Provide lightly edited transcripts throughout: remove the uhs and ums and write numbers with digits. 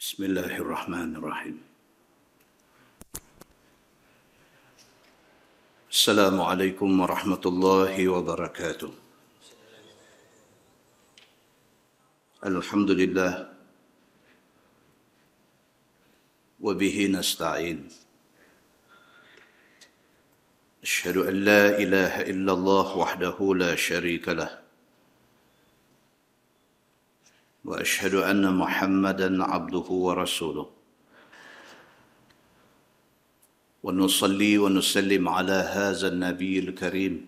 Bismillahirrahmanirrahim. Assalamualaikum warahmatullahi wabarakatuh. Alhamdulillah wa bihi nasta'in. Asyhadu an la ilaha illallah wahdahu la syarika lah. Wa asyhadu anna Muhammadan abduhu wa rasuluh. Wa nusalli wa nusallim ala hadha an-nabiyil karim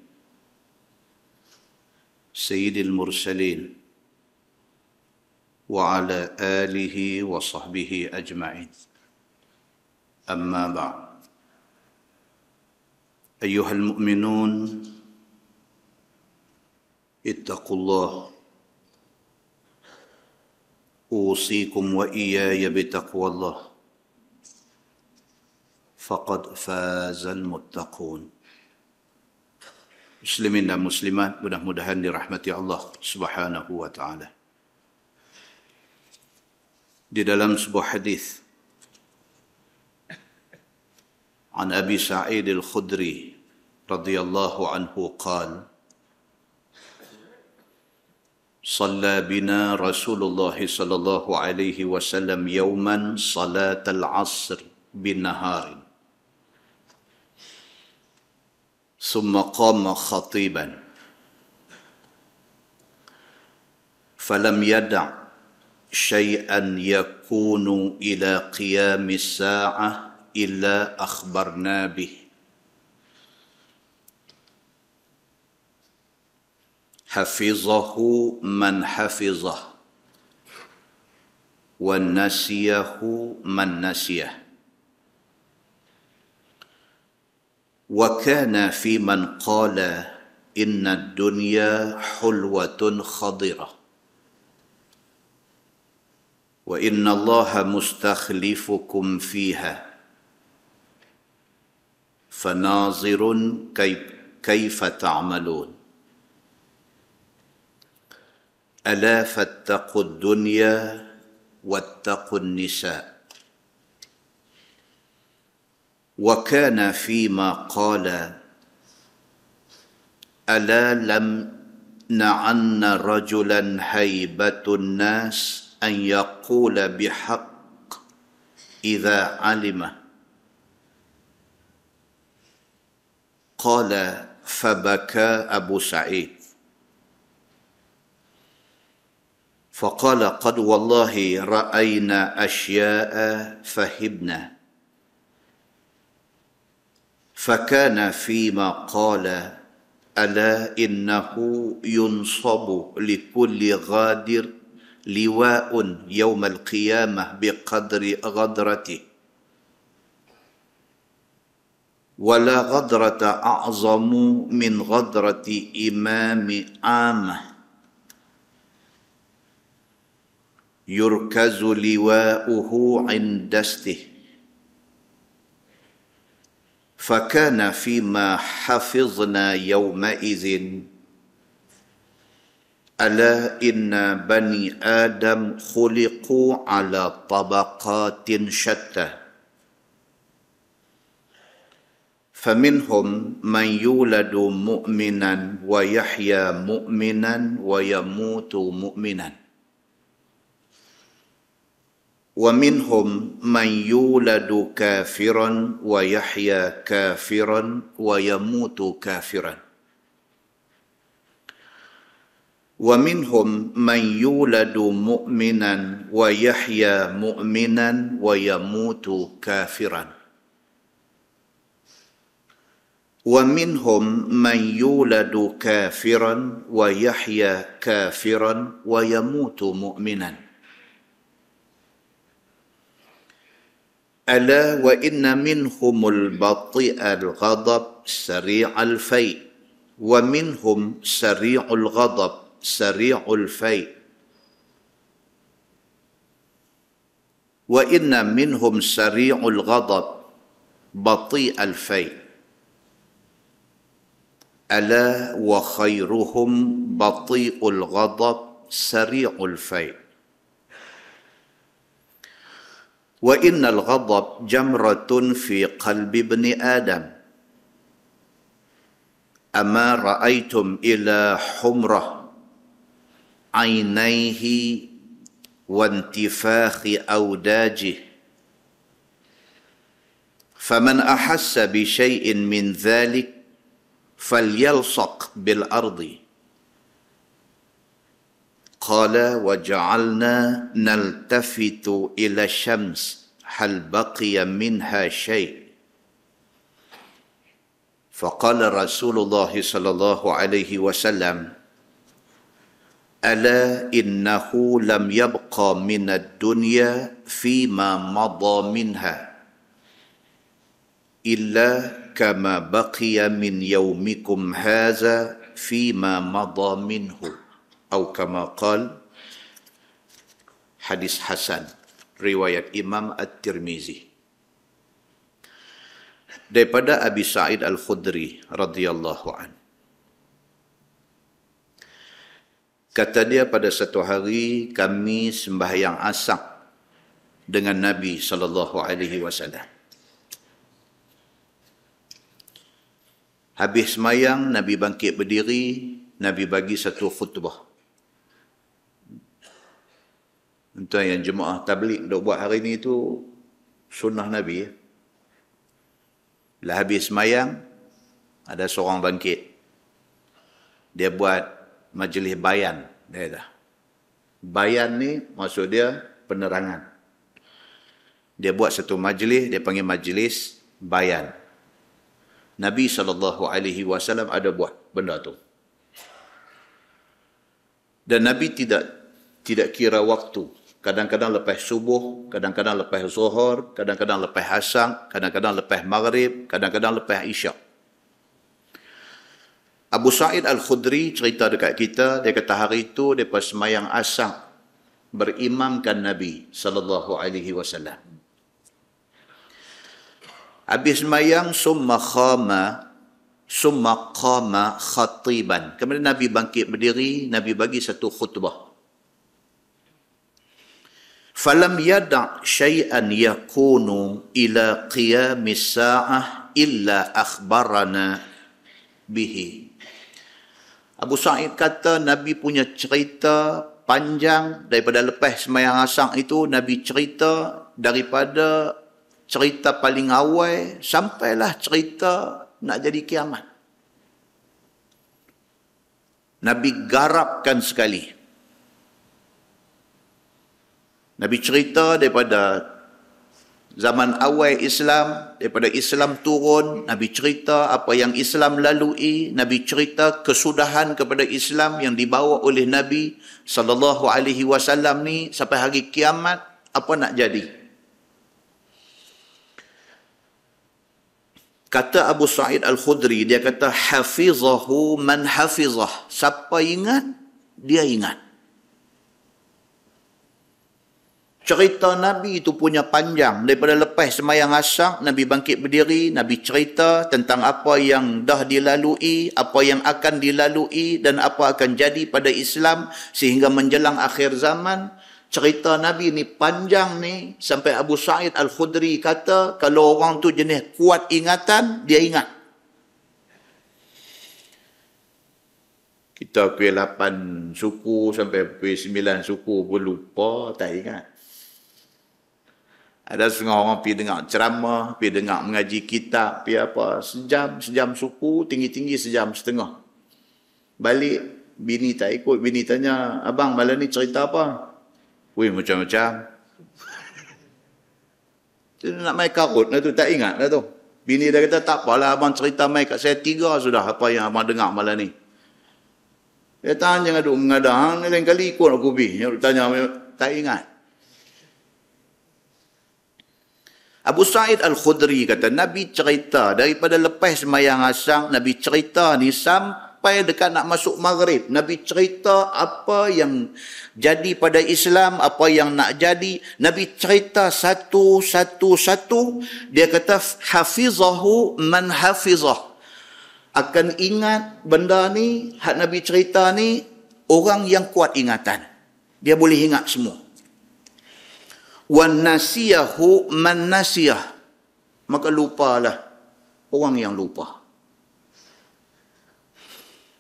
sayyidil mursalin wa ala alihi wa sahbihi ajma'in. Amma ba'd. Ayyuhal mu'minun, ittaqullah. أوصيكم وإياي بتقوى الله فقد فاز المتقون. Muslimin dan muslimat, mudah-mudahan dirahmati Allah Subhanahu wa taala. Di dalam sebuah hadis عن أبي سعيد الخدري رضي الله عنه قال: صلى بنا رسول الله صلى الله عليه وسلم يوما صلاة العصر بالنهار ثم قام خطيبا فلم يدع شيئا يكون إلى قيام الساعة إلا أخبرنا به حفظه من حفظه ونسيه من نسيه وكان في من قال إن الدنيا حلوة خضرة وإن الله مستخلفكم فيها فناظر كيف تعملون ألا فاتقوا الدنيا واتقوا النساء وكان فيما قال ألا لم نعن رجلا هيبة الناس أن يقول بحق إذا علمه قال فبكى أبو سعيد فقال قد والله رأينا أشياء فهبنا فكان فيما قال ألا إنه ينصب لكل غادر لواء يوم القيامة بقدر غدرته ولا غدرة أعظم من غدرة إمام عامة يركز لواؤه عند دسته فكان فيما حفظنا يومئذ ألا إن بني آدم خلقوا على طبقات شتى فمنهم من يولد مؤمنا ويحيى مؤمنا ويموت مؤمنا ومنهم من يولد كافرا ويحيى كافرا ويموت كافرا ومنهم من يولد مؤمنا ويحيى مؤمنا ويموت كافرا ومنهم من يولد كافرا ويحيى كافرا ويموت مؤمنا ألا وإن منهم البطيء الغضب سريع الفيء ومنهم سريع الغضب سريع الفيء وإن منهم سريع الغضب بطيء الفيء ألا وخيرهم بطيء الغضب سريع الفيء Wa innal ghadab jamratun fi qalbi ibni Adam. Ama ra'aitum ila humrah ainaihi wa intifakhi awdajih. Faman ahassa bi syai'in min dhalik falyalsaq bil ardi. Qala wa ja'alna naltafitu ila syams hal baqiya minha syai'. Faqala Rasulullah sallallahu alaihi wasallam, ala innahu lam yabqa minad dunya fima madha minha illa kama baqiya min yaumikum hadha fima madha minhu. Atau kama qal. Hadis hasan riwayat Imam At-Tirmizi. Daripada Abi Sa'id Al-Khudri radhiyallahu an. Kata dia, pada satu hari kami sembahyang asar dengan Nabi sallallahu alaihi wasallam. Habis sembahyang, Nabi bangkit berdiri, Nabi bagi satu khutbah. Untuk yang jemaah tabligh dok buat hari ni tu sunnah Nabi. Lah habis sembahyang, ada seorang bangkit. Dia buat majlis bayan. Dia dah. Bayan ni maksud dia penerangan. Dia buat satu majlis, dia panggil majlis bayan. Nabi SAW ada buat benda tu. Dan Nabi tidak kira waktu. Kadang-kadang lepas subuh, kadang-kadang lepas zuhur, kadang-kadang lepas asar, kadang-kadang lepas maghrib, kadang-kadang lepas isyak. Abu Sa'id Al-Khudri cerita dekat kita, dia kata hari itu dia pas sembahyang asar berimamkan Nabi sallallahu alaihi wasallam. Habis sembahyang summa qama khatiban. Kemudian Nabi bangkit berdiri, Nabi bagi satu khutbah. Falam yada' syai'an yakunu ila qiyamis sa'ah illa akhbarana bihi. Abu Sa'id kata Nabi punya cerita panjang daripada lepas sembahyang asar itu. Nabi cerita daripada cerita paling awal sampailah cerita nak jadi kiamat. Nabi garapkan sekali. Nabi cerita daripada zaman awal Islam, daripada Islam turun, Nabi cerita apa yang Islam lalui, Nabi cerita kesudahan kepada Islam yang dibawa oleh Nabi sallallahu alaihi wasallam ni sampai hari kiamat apa nak jadi. Kata Abu Sa'id Al-Khudri, dia kata hafizahu man hafizah. Siapa ingat, dia ingat. Cerita Nabi itu punya panjang. Daripada lepas sembahyang asar, Nabi bangkit berdiri, Nabi cerita tentang apa yang dah dilalui, apa yang akan dilalui dan apa akan jadi pada Islam sehingga menjelang akhir zaman. Cerita Nabi ni panjang ni sampai Abu Sa'id Al-Khudri kata kalau orang tu jenis kuat ingatan, dia ingat. Kita P8 suku sampai P9 suku pun lupa, tak ingat. Ada setengah orang pergi dengar ceramah, pergi dengar mengaji kitab, pergi apa, sejam suku, tinggi-tinggi sejam setengah. Balik, bini tak ikut, bini tanya, abang malam ni cerita apa? Wih, macam-macam. Nak main karut lah tu, tak ingat lah tu. Bini dia kata, tak apalah abang cerita main kat saya 3 sudah, apa yang abang dengar malam ni. Dia tanya, jangan duk mengadang, lain kali ikut aku pergi. Tanya, tak ingat. Abu Sa'id Al-Khudri kata, Nabi cerita daripada lepas sembahyang asar, Nabi cerita ni sampai dekat nak masuk maghrib. Nabi cerita apa yang jadi pada Islam, apa yang nak jadi. Nabi cerita satu. Dia kata, hafizahu man hafizah. Akan ingat benda ni, hak Nabi cerita ni, orang yang kuat ingatan. Dia boleh ingat semua. Wan nasiyahu man nasiyah. Maka lupalah orang yang lupa.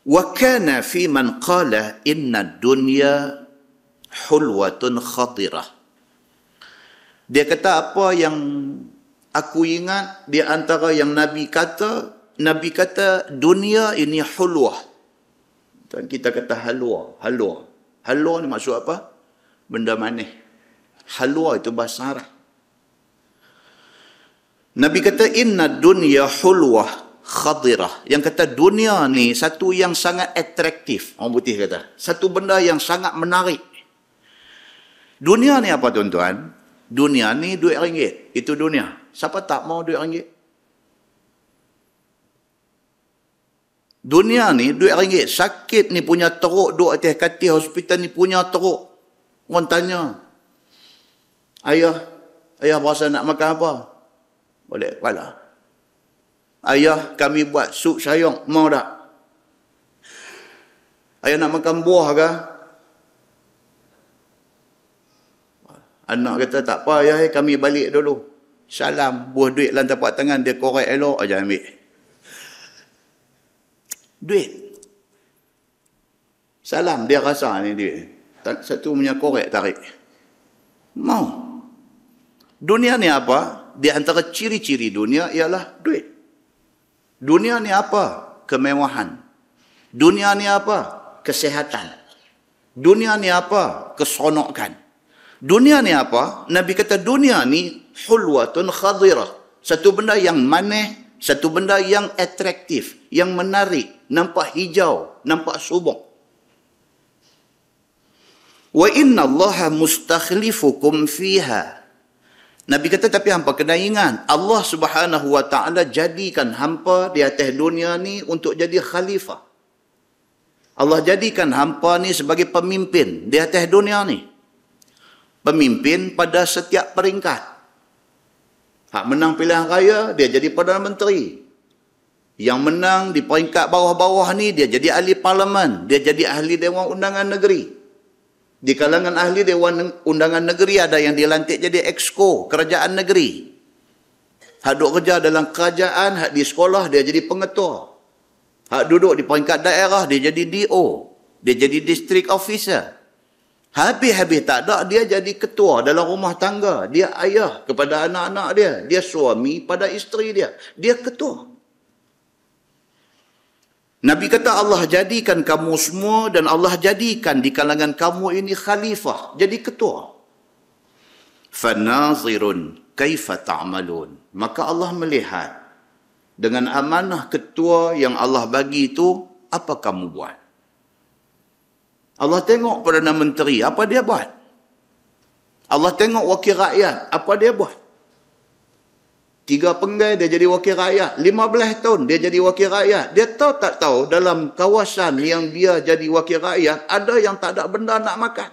Wa kana fi man qala inna dunya hulwatun khatirah. Dia kata apa yang aku ingat di antara yang Nabi kata dunia ini hulwah. Dan kita kata halwa. Halwa ni maksud apa? Benda manis. Halwa itu bahasa Arab. Nabi kata inna dunya hulwah khadirah. Yang kata dunia ni satu yang sangat atraktif. Orang putih kata. Satu benda yang sangat menarik. Dunia ni apa tuan-tuan? Dunia ni duit ringgit. Itu dunia. Siapa tak mau duit ringgit? Dunia ni duit ringgit. Sakit ni punya teruk. Duduk atas katil hospital ni punya teruk. Orang tanya. Ayah berasa nak makan apa? Boleh kepala. Ayah kami buat sup sayur. Mau tak? Ayah nak makan buah ke? Anak kata tak apa ayah, kami balik dulu. Salam, buah duit dalam tapak tangan, dia korek elok aja ambil. Duit. Salam, dia rasa ni duit. Satu punya korek tarik. Mau. Dunia ni apa? Di antara ciri-ciri dunia ialah duit. Dunia ni apa? Kemewahan. Dunia ni apa? Kesehatan. Dunia ni apa? Keseronokan. Dunia ni apa? Nabi kata dunia ni hulwatun khadirah. Satu benda yang manis, satu benda yang atraktif, yang menarik, nampak hijau, nampak subur. Wa inna Allaha mustakhlifukum fiha. Nabi kata tapi hampa kena ingat, Allah Subhanahu wa taala jadikan hampa di atas dunia ni untuk jadi khalifah. Allah jadikan hampa ni sebagai pemimpin di atas dunia ni. Pemimpin pada setiap peringkat. Hak menang pilihan raya, dia jadi Perdana Menteri. Yang menang di peringkat bawah-bawah ni, dia jadi ahli parlimen. Dia jadi ahli Dewan Undangan Negeri. Di kalangan ahli Dewan Undangan Negeri, ada yang dilantik jadi exco, kerajaan negeri. Hak duduk kerja dalam kerajaan, hak di sekolah, dia jadi pengetua. Hak duduk di peringkat daerah, dia jadi DO. Dia jadi district officer. Habis-habis tak ada, dia jadi ketua dalam rumah tangga. Dia ayah kepada anak-anak dia. Dia suami pada isteri dia. Dia ketua. Nabi kata Allah jadikan kamu semua dan Allah jadikan di kalangan kamu ini khalifah. Jadi ketua. Fanazirun kaifa ta'malun. Maka Allah melihat dengan amanah ketua yang Allah bagi itu, apa kamu buat? Allah tengok Perdana Menteri, apa dia buat? Allah tengok wakil rakyat, apa dia buat? 3 penggai dia jadi wakil rakyat. 15 tahun dia jadi wakil rakyat. Dia tahu tak tahu dalam kawasan yang dia jadi wakil rakyat, ada yang tak ada benda nak makan.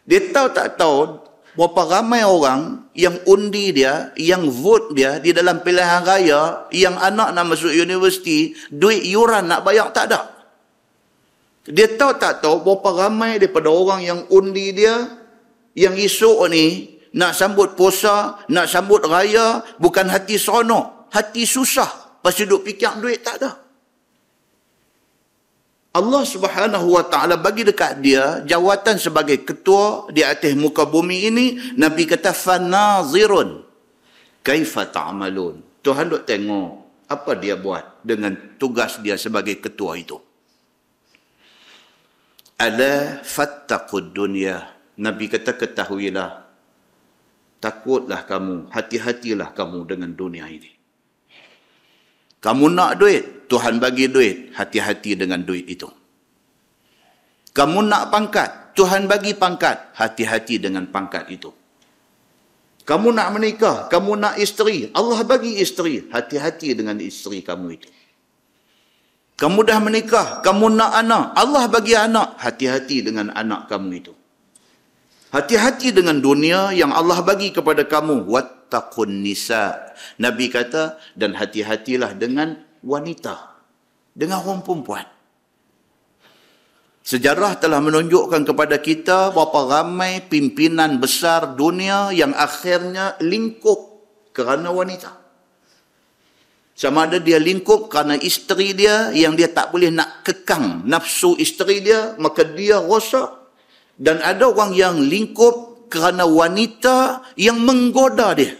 Dia tahu tak tahu berapa ramai orang yang undi dia, yang vote dia di dalam pilihan raya, yang anak nak masuk universiti, duit yuran nak bayar tak ada. Dia tahu tak tahu berapa ramai daripada orang yang undi dia, yang esok ni nak sambut puasa, nak sambut raya, bukan hati seronok, hati susah. Pasal duk fikir duit tak ada. Allah Subhanahu wa taala bagi dekat dia jawatan sebagai ketua di atas muka bumi ini. Nabi kata fanazirun kaifa ta'malun. Tuhan duk tengok apa dia buat dengan tugas dia sebagai ketua itu. Ala fattaqud dunya. Nabi kata ketahuilah, takutlah kamu, hati-hatilah kamu dengan dunia ini. Kamu nak duit, Tuhan bagi duit, hati-hati dengan duit itu. Kamu nak pangkat, Tuhan bagi pangkat, hati-hati dengan pangkat itu. Kamu nak menikah, kamu nak isteri, Allah bagi isteri, hati-hati dengan isteri kamu itu. Kamu dah menikah, kamu nak anak, Allah bagi anak, hati-hati dengan anak kamu itu. Hati-hati dengan dunia yang Allah bagi kepada kamu. Wattaqun nisa. Nabi kata, dan hati-hatilah dengan wanita. Dengan orang perempuan. Sejarah telah menunjukkan kepada kita berapa ramai pimpinan besar dunia yang akhirnya lingkup kerana wanita. Sama ada dia lingkup kerana isteri dia yang dia tak boleh nak kekang nafsu isteri dia, maka dia rosak. Dan ada orang yang lingkup kerana wanita yang menggoda dia.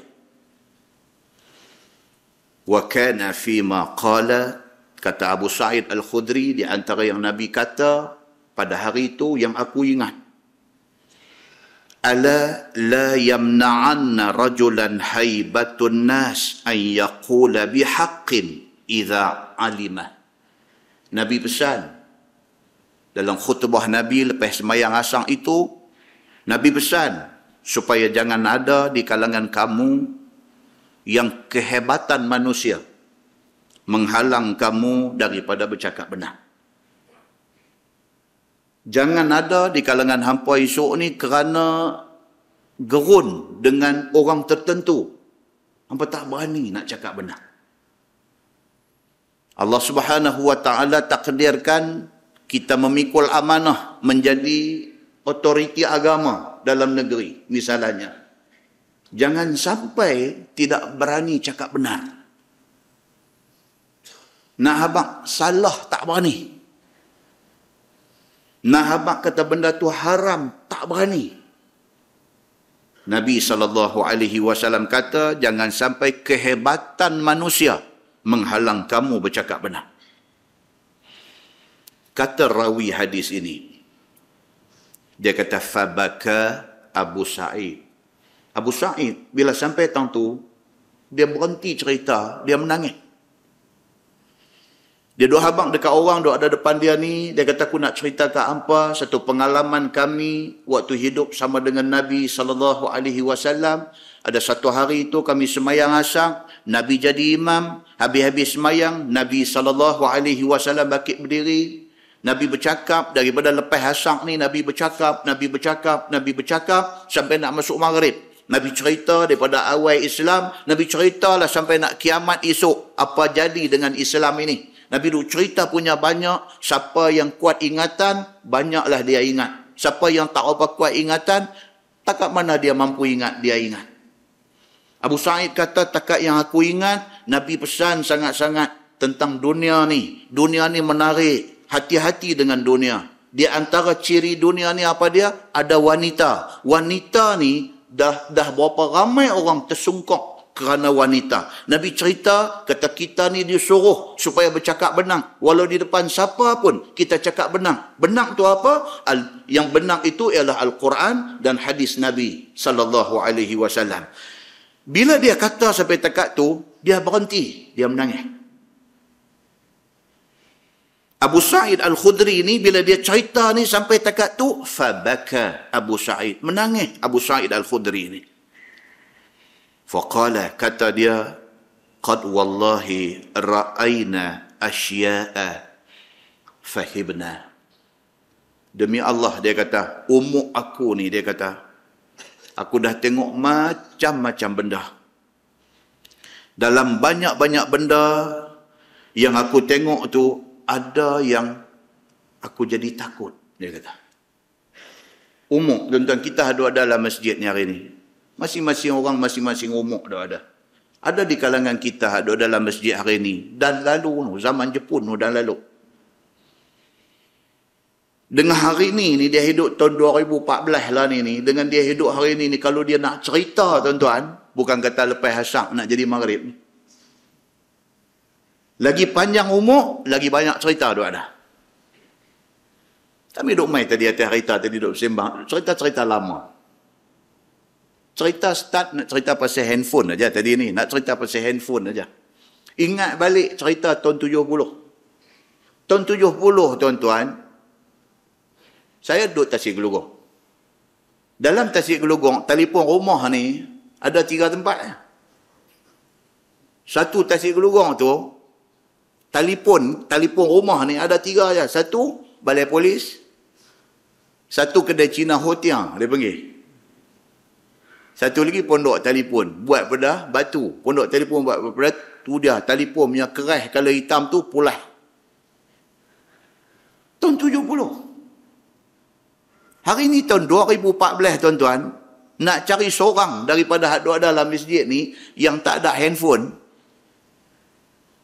Wa kana fima qala, kata Abu Sa'id Al-Khudri, di antara yang Nabi kata pada hari itu yang aku ingat, ala la yamna'anna rajulan haibatun nas an yaqula bihaqqin idza alima. Nabi pesan dalam khutbah Nabi lepas sembahyang asar itu, Nabi pesan supaya jangan ada di kalangan kamu yang kehebatan manusia menghalang kamu daripada bercakap benar. Jangan ada di kalangan hampa esok ni kerana gerun dengan orang tertentu, hampa tak berani nak cakap benar. Allah Subhanahu wa taala takdirkan kita memikul amanah menjadi otoriti agama dalam negeri misalnya. Jangan sampai tidak berani cakap benar. Nak habaq salah tak berani. Nak habaq kata benda tu haram tak berani. Nabi SAW kata, jangan sampai kehebatan manusia menghalang kamu bercakap benar. Kata rawi hadis ini, dia kata, fabaka Abu Sa'id. Abu Sa'id bila sampai tang tu, dia berhenti cerita, dia menangis. Dia duk habang dekat orang duk ada depan dia ni, dia kata, aku nak cerita ke hampa satu pengalaman kami waktu hidup sama dengan Nabi SAW. Ada satu hari itu kami semayang asar, Nabi jadi imam, habis-habis semayang, Nabi SAW bangkit berdiri. Nabi bercakap, daripada lepas asar ni Nabi bercakap sampai nak masuk maghrib. Nabi cerita daripada awal Islam, Nabi ceritalah sampai nak kiamat esok, apa jadi dengan Islam ini. Nabi duk cerita punya banyak. Siapa yang kuat ingatan, banyaklah dia ingat. Siapa yang tak apa kuat ingatan, takat mana dia mampu ingat, dia ingat. Abu Sa'id kata, takat yang aku ingat, Nabi pesan sangat-sangat tentang dunia ni. Dunia ni menarik. Hati-hati dengan dunia. Di antara ciri dunia ni apa dia? Ada wanita. Wanita ni dah berapa ramai orang tersungkok kerana wanita. Nabi cerita, kata kita ni disuruh supaya bercakap benar. Walau di depan siapa pun, kita cakap benar. Benar tu apa? Yang benar itu ialah Al-Quran dan hadis Nabi SAW. Bila dia kata sampai takat tu, dia berhenti, dia menangis. Abu Sa'id Al-Khudri ni bila dia cerita ni sampai takat tu, fabaka Abu Sa'id, menangis Abu Sa'id Al-Khudri ni. Faqala, kata dia, qad wallahi ra'ayna asya'a fahibna. Demi Allah, dia kata, umur aku ni, dia kata, aku dah tengok macam-macam benda. Dalam banyak-banyak benda yang aku tengok tu, ada yang aku jadi takut, dia kata. Umur, tuan-tuan, kita ada dalam masjid ni hari ni. Masing-masing orang, masing-masing umur dah ada. Ada di kalangan kita ada dalam masjid hari ni. Dan lalu, zaman Jepun dan lalu. Dengan hari ni dia hidup tahun 2014 lah ni. Dengan dia hidup hari ni, kalau dia nak cerita, tuan-tuan, bukan kata lepas asar nak jadi maghrib ni. Lagi panjang umur, lagi banyak cerita dia ada. Kami duduk main tadi atas kereta, tadi duduk sembang. Cerita-cerita lama. Cerita start nak cerita pasal handphone aja tadi ni. Nak cerita pasal handphone aja. Ingat balik cerita tahun 70. Tahun 70, tuan-tuan, saya duduk Tasik Gelugong. Dalam Tasik Gelugong, telefon rumah ni ada 3 tempat. Satu Tasik Gelugong tu, telefon rumah ni ada 3 aja. Satu balai polis, satu kedai Cina Hotiang dia panggil. Satu lagi pondok telefon buat pada batu. Pondok telefon buat pada tu dia telefon punya keras kalau hitam tu pulas. Tahun 70. Hari ni tahun 2014 tuan-tuan, nak cari seorang daripada hak dua dalam masjid ni yang tak ada handphone.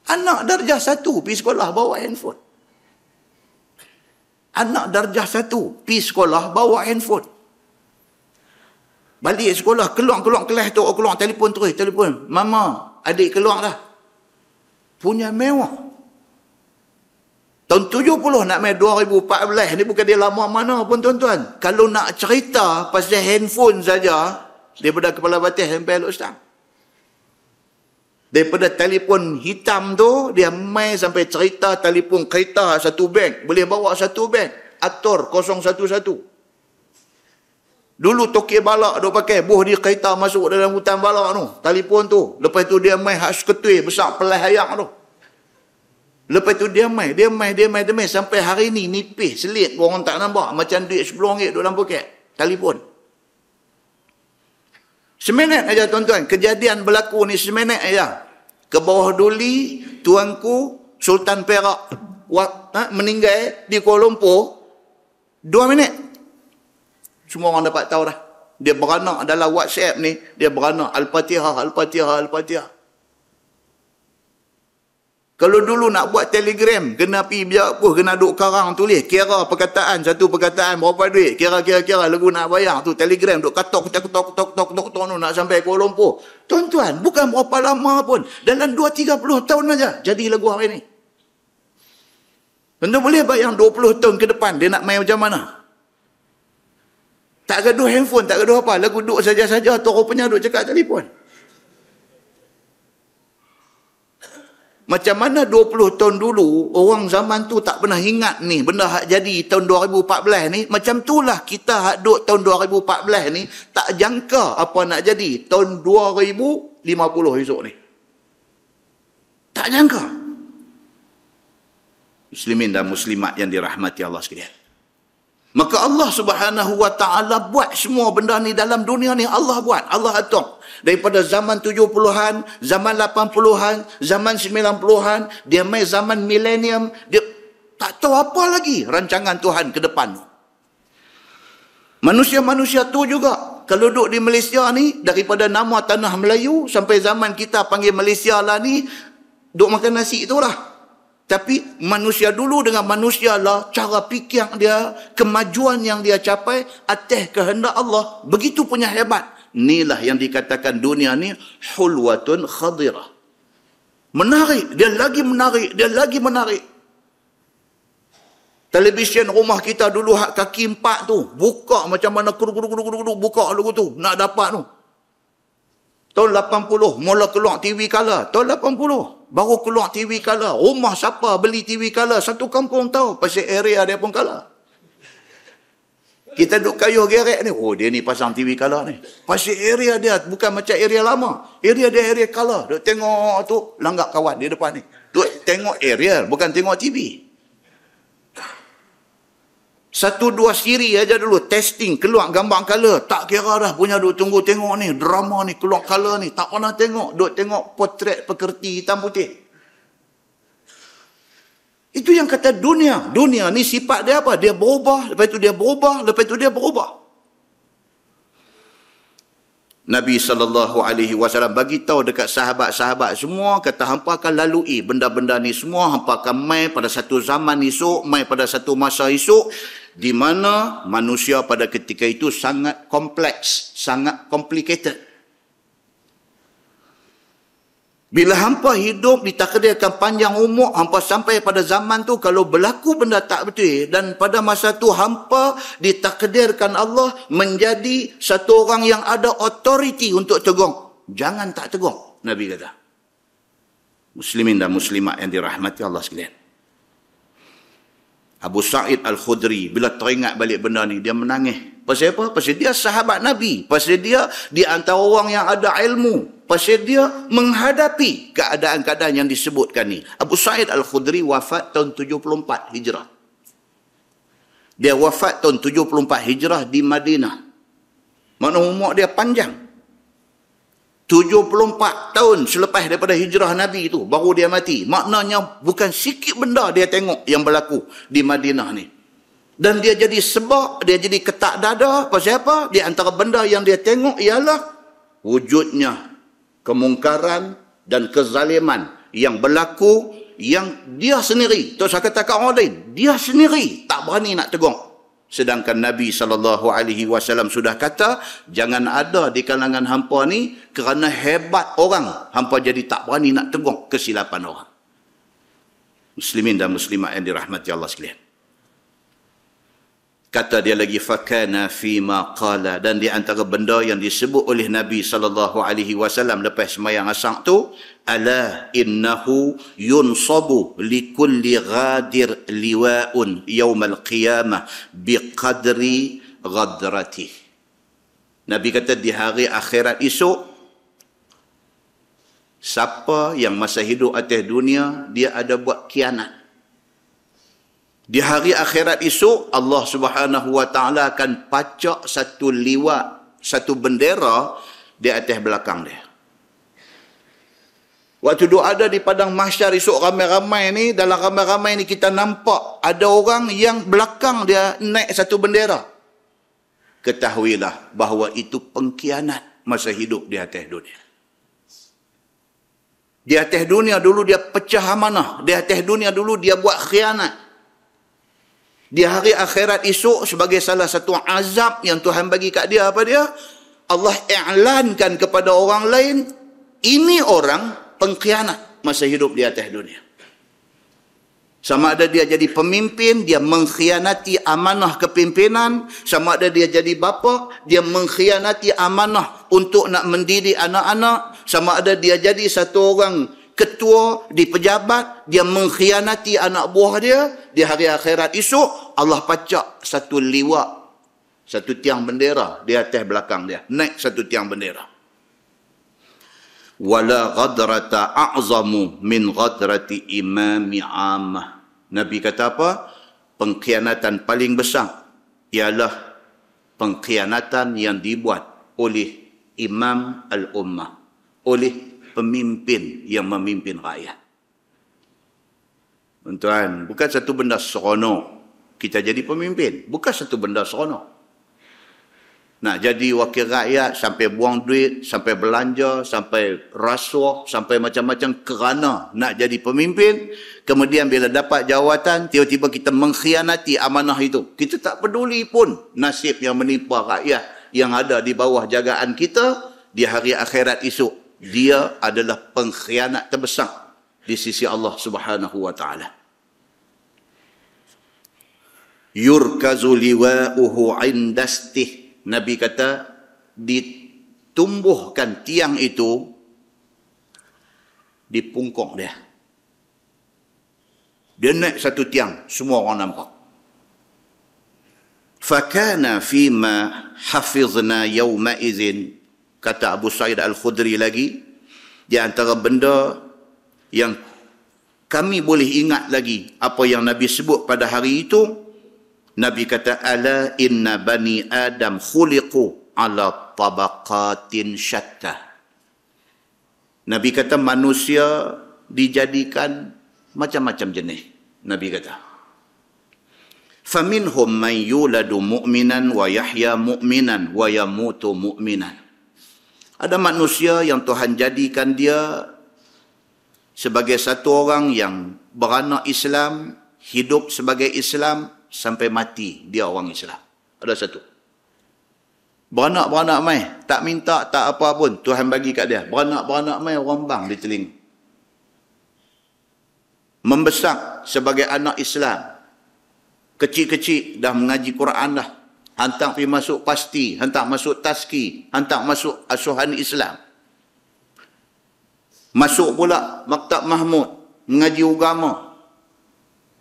Anak darjah 1 pergi sekolah bawa handphone. Anak darjah 1 pergi sekolah bawa handphone. Balik sekolah, keluar kelas tu, keluar telefon terus, telefon. Mama, adik keluar dah. Punya mewah. Tahun 70 nak main 2014 ni bukan dia lama mana pun tuan-tuan. Kalau nak cerita pasal handphone saja, daripada kepala batis sampai Elok Ustaz. Daripada telefon hitam tu, dia main sampai cerita telefon kereta satu bank. Boleh bawa satu bank. Aktor 011. Dulu toke balak duk pakai. Boh dia kereta masuk dalam hutan balak tu. Telefon tu. Lepas tu dia main hak seketui besar pelai hayak tu. Lepas tu dia main. Sampai hari ni nipis, selit. Orang tak nampak. Macam duit RM10 duk dalam poket. Telefon. Seminit aja tuan-tuan. Kejadian berlaku ni seminit aja. Ke bawah Duli, tuanku Sultan Perak meninggal di Kuala Lumpur. 2 minit. Semua orang dapat tahu dah. Dia beranak dalam WhatsApp ni. Dia beranak Al-Fatihah, Al-Fatihah, Al-Fatihah. Kalau dulu nak buat telegram, kena pergi biar apa, kena duk karang tulis. Kira perkataan, satu perkataan berapa duit. Kira lagu nak bayar tu. Telegram duk katok nak sampai Kuala Lumpur. Tuan-tuan, bukan berapa lama pun. Dalam 2-30 tahun aja jadi lagu hari ni. Tuan-tuan boleh bayang 20 tahun ke depan dia nak main macam mana? Tak gaduh handphone, tak gaduh apa. Lagu duk saja-saja, tu rupanya duk cakap telefon. Macam mana 20 tahun dulu, orang zaman tu tak pernah ingat ni, benda hak jadi tahun 2014 ni, macam itulah kita hak duk tahun 2014 ni, tak jangka apa nak jadi tahun 2050 esok ni. Tak jangka. Muslimin dan muslimat yang dirahmati Allah sekalian. Maka Allah Subhanahu wa ta'ala buat semua benda ni dalam dunia ni. Allah buat, Allah atur. Daripada zaman 70-an, zaman 80-an, zaman 90-an, dia main zaman milenium, dia tak tahu apa lagi rancangan Tuhan ke depan. Manusia-manusia tu juga, kalau duduk di Malaysia ni, daripada nama tanah Melayu sampai zaman kita panggil Malaysia lah ni, duduk makan nasi itulah. Tapi manusia dulu dengan manusia lah, cara fikir dia, kemajuan yang dia capai atas kehendak Allah, begitu punya hebat. Inilah yang dikatakan dunia ni hulwatun khadirah. Menarik, dia lagi menarik, dia lagi menarik. Televisyen rumah kita dulu hak kaki 4 tu, buka macam mana buka lagu tu, nak dapat tu. Tahun 80 mula keluar TV color. Tahun 80 baru keluar TV color. Rumah siapa beli TV color? Satu kampung tahu pasal area dia pun color. Kita duk kayuh gerek ni. Oh, dia ni pasang TV color ni. Pasal area dia bukan macam area lama. Area dia area color. Duk tengok tu langgak kawan di depan ni. Duk tengok area bukan tengok TV. 1-2 siri aja dulu testing keluar gambar color, tak kira dah punya duk tunggu tengok ni drama ni keluar color ni, tak pernah tengok, duk tengok potret pekerti hitam putih. Itu yang kata dunia ni sifat dia apa? Dia berubah, lepas tu dia berubah, lepas tu dia berubah. Nabi SAW bagi tahu dekat sahabat-sahabat semua, kata hampa akan lalui benda-benda ni semua, hampa akan mai pada satu zaman esok, mai pada satu masa esok, di mana manusia pada ketika itu sangat kompleks, sangat complicated. Bila hampa hidup ditakdirkan panjang umur, hampa sampai pada zaman tu kalau berlaku benda tak betul, dan pada masa tu hampa ditakdirkan Allah menjadi satu orang yang ada authority untuk tegur. Jangan tak tegur, Nabi kata. Muslimin dan muslimat yang dirahmati Allah sekalian. Abu Sa'id Al-Khudri bila teringat balik benda ni, dia menangis. Pasal apa? Pasal dia sahabat Nabi. Pasal dia di antara orang yang ada ilmu. Pasal dia menghadapi keadaan-keadaan yang disebutkan ni. Abu Sa'id Al-Khudri wafat tahun 74 Hijrah. Dia wafat tahun 74 Hijrah di Madinah. Makna umur dia panjang. 74 tahun selepas daripada hijrah Nabi itu, baru dia mati. Maknanya bukan sikit benda dia tengok yang berlaku di Madinah ni. Dan dia jadi sebab, dia jadi ketak dada. Pasal apa? Di antara benda yang dia tengok ialah wujudnya kemungkaran dan kezaliman yang berlaku, yang dia sendiri, tak usah katakan orang lain, dia sendiri tak berani nak tegur. Sedangkan Nabi SAW sudah kata, jangan ada di kalangan hampa ni kerana hebat orang, hampa jadi tak berani nak tegur kesilapan orang. Muslimin dan muslimat yang dirahmati Allah sekalian. Kata dia lagi, fakana fima qala, dan di antara benda yang disebut oleh Nabi SAW lepas sembahyang asar tu, ala innahu yunsabu likulli ghadir liwa'un yawmal qiyamah biqadri ghadrati. Nabi kata di hari akhirat esok, siapa yang masa hidup atas dunia dia ada buat khianat, di hari akhirat esok Allah Subhanahu wa taala akan pacak satu liwat, satu bendera di atas belakang dia. Waktu duk ada di padang mahsyar esok ramai-ramai ni, dalam ramai-ramai ni kita nampak ada orang yang belakang dia naik satu bendera. Ketahuilah bahawa itu pengkhianat masa hidup di atas dunia. Di atas dunia dulu dia pecah amanah, di atas dunia dulu dia buat khianat. Di hari akhirat esok sebagai salah satu azab yang Tuhan bagi kat dia, apa dia? Allah i'lankan kepada orang lain, ini orang pengkhianat masa hidup di atas dunia. Sama ada dia jadi pemimpin, dia mengkhianati amanah kepimpinan. Sama ada dia jadi bapa, dia mengkhianati amanah untuk nak mendidik anak-anak. Sama ada dia jadi satu orang ketua di pejabat, dia mengkhianati anak buah dia. Di hari akhirat esok, Allah pacak satu liwat, satu tiang bendera di atas belakang dia. Naik satu tiang bendera. Wala ghadrata a'zamu min ghadrati imami ammah. Nabi kata apa? Pengkhianatan paling besar ialah pengkhianatan yang dibuat oleh imam al-ummah, oleh pemimpin yang memimpin rakyat. Tuan, bukan satu benda seronok kita jadi pemimpin. Bukan satu benda seronok. Nak jadi wakil rakyat sampai buang duit, sampai belanja, sampai rasuah, sampai macam-macam kerana nak jadi pemimpin. Kemudian bila dapat jawatan, tiba-tiba kita mengkhianati amanah itu. Kita tak peduli pun nasib yang menimpa rakyat yang ada di bawah jagaan kita di hari akhirat esok. Dia adalah pengkhianat terbesar di sisi Allah Subhanahu wa taala. Yurkazu liwa'uhu indastih. Nabi kata ditumbuhkan tiang itu di pungkong dia. Dia naik satu tiang, semua orang nampak. Fakana fima hafizna yawma izin, kata Abu Sa'id Al-Khudri lagi, di antara benda yang kami boleh ingat lagi apa yang Nabi sebut pada hari itu, Nabi kata, ala inna bani Adam khuliqu ala tabaqatin syatta. Nabi kata manusia dijadikan macam-macam jenis. Nabi kata, faminhum man yuladu mu'minan wa yahya mu'minan wa yamutu mu'minan. Ada manusia yang Tuhan jadikan dia sebagai satu orang yang beranak Islam, hidup sebagai Islam, sampai mati dia orang Islam. Ada satu. Beranak-beranak mai, tak minta, tak apa pun, Tuhan bagi kat dia. Beranak-beranak mai orang bang di telinga. Membesar sebagai anak Islam. Kecil-kecil dah mengaji Quran dah. Hantar pergi masuk pasti, hantar masuk taski, hantar masuk asuhan Islam. Masuk pula Maktab Mahmud, mengaji agama.